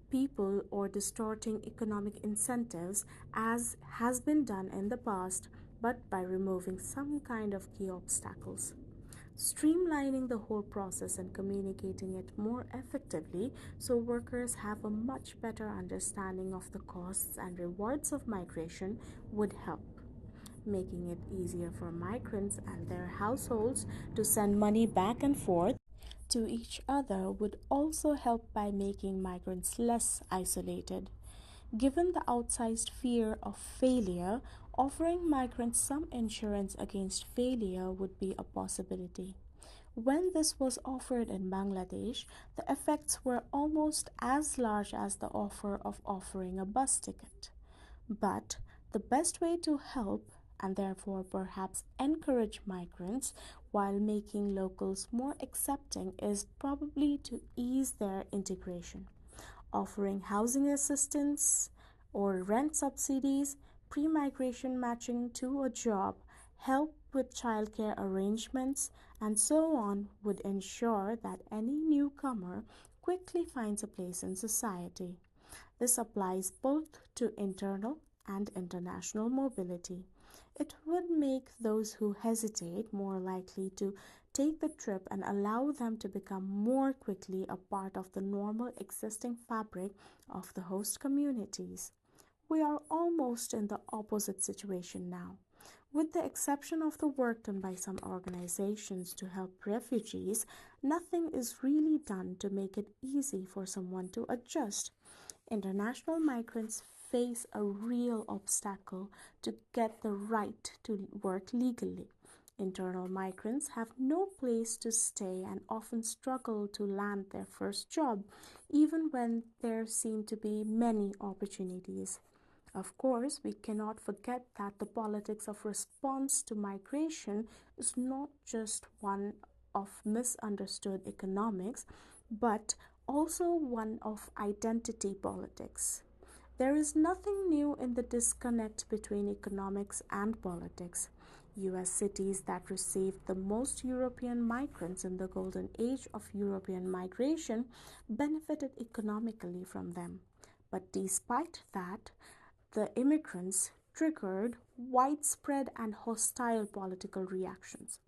S1: people or distorting economic incentives as has been done in the past, but by removing some kind of key obstacles. Streamlining the whole process and communicating it more effectively so workers have a much better understanding of the costs and rewards of migration would help. Making it easier for migrants and their households to send money back and forth to each other would also help by making migrants less isolated. Given the outsized fear of failure, offering migrants some insurance against failure would be a possibility. When this was offered in Bangladesh, the effects were almost as large as the offer of offering a bus ticket. But the best way to help and therefore perhaps encourage migrants while making locals more accepting is probably to ease their integration, offering housing assistance or rent subsidies, pre migration matching to a job, help with childcare arrangements, and so on would ensure that any newcomer quickly finds a place in society. This applies both to internal and international mobility. It would make those who hesitate more likely to take the trip and allow them to become more quickly a part of the normal existing fabric of the host communities. We are almost in the opposite situation now. With the exception of the work done by some organizations to help refugees, nothing is really done to make it easy for someone to adjust. International migrants face a real obstacle to get the right to work legally. Internal migrants have no place to stay and often struggle to land their first job, even when there seem to be many opportunities. Of course, we cannot forget that the politics of response to migration is not just one of misunderstood economics, but also one of identity politics. There is nothing new in the disconnect between economics and politics. US cities that received the most European migrants in the golden age of European migration benefited economically from them. But despite that, the immigrants triggered widespread and hostile political reactions.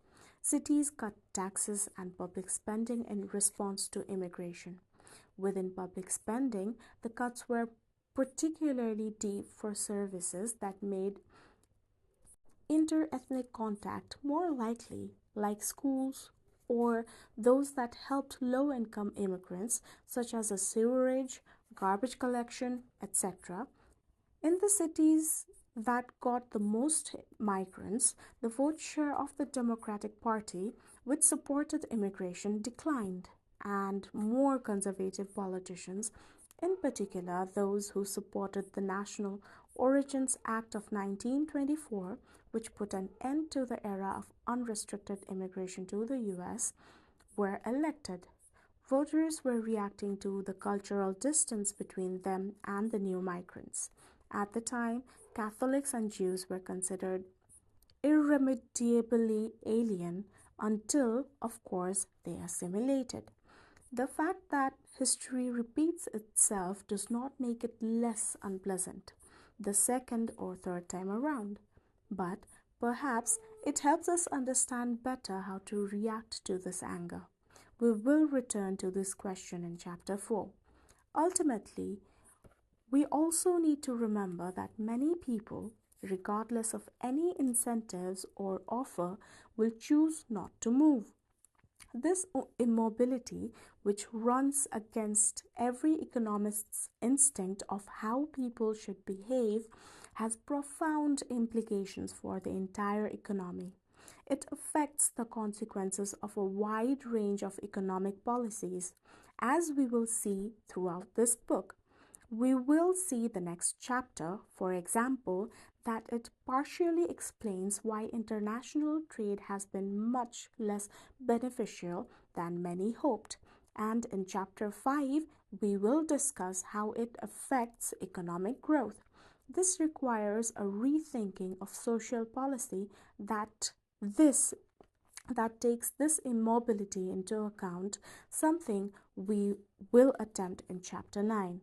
S1: Cities cut taxes and public spending in response to immigration. Within public spending, the cuts were particularly deep for services that made interethnic contact more likely, like schools, or those that helped low income immigrants, such as a sewerage, garbage collection, etc. In the cities that got the most migrants, the vote share of the Democratic Party, which supported immigration, declined, and more conservative politicians, in particular those who supported the National Origins Act of 1924, which put an end to the era of unrestricted immigration to the US, were elected. Voters were reacting to the cultural distance between them and the new migrants. At the time, Catholics and Jews were considered irremediably alien until, of course, they assimilated. The fact that history repeats itself does not make it less unpleasant the second or third time around, but perhaps it helps us understand better how to react to this anger. We will return to this question in Chapter 4. Ultimately, we also need to remember that many people, regardless of any incentives or offer, will choose not to move. This immobility, which runs against every economist's instinct of how people should behave, has profound implications for the entire economy. It affects the consequences of a wide range of economic policies, as we will see throughout this book. We will see the next chapter, for example, that it partially explains why international trade has been much less beneficial than many hoped. And in chapter 5, we will discuss how it affects economic growth. This requires a rethinking of social policy this that takes this immobility into account, something we will attempt in chapter 9.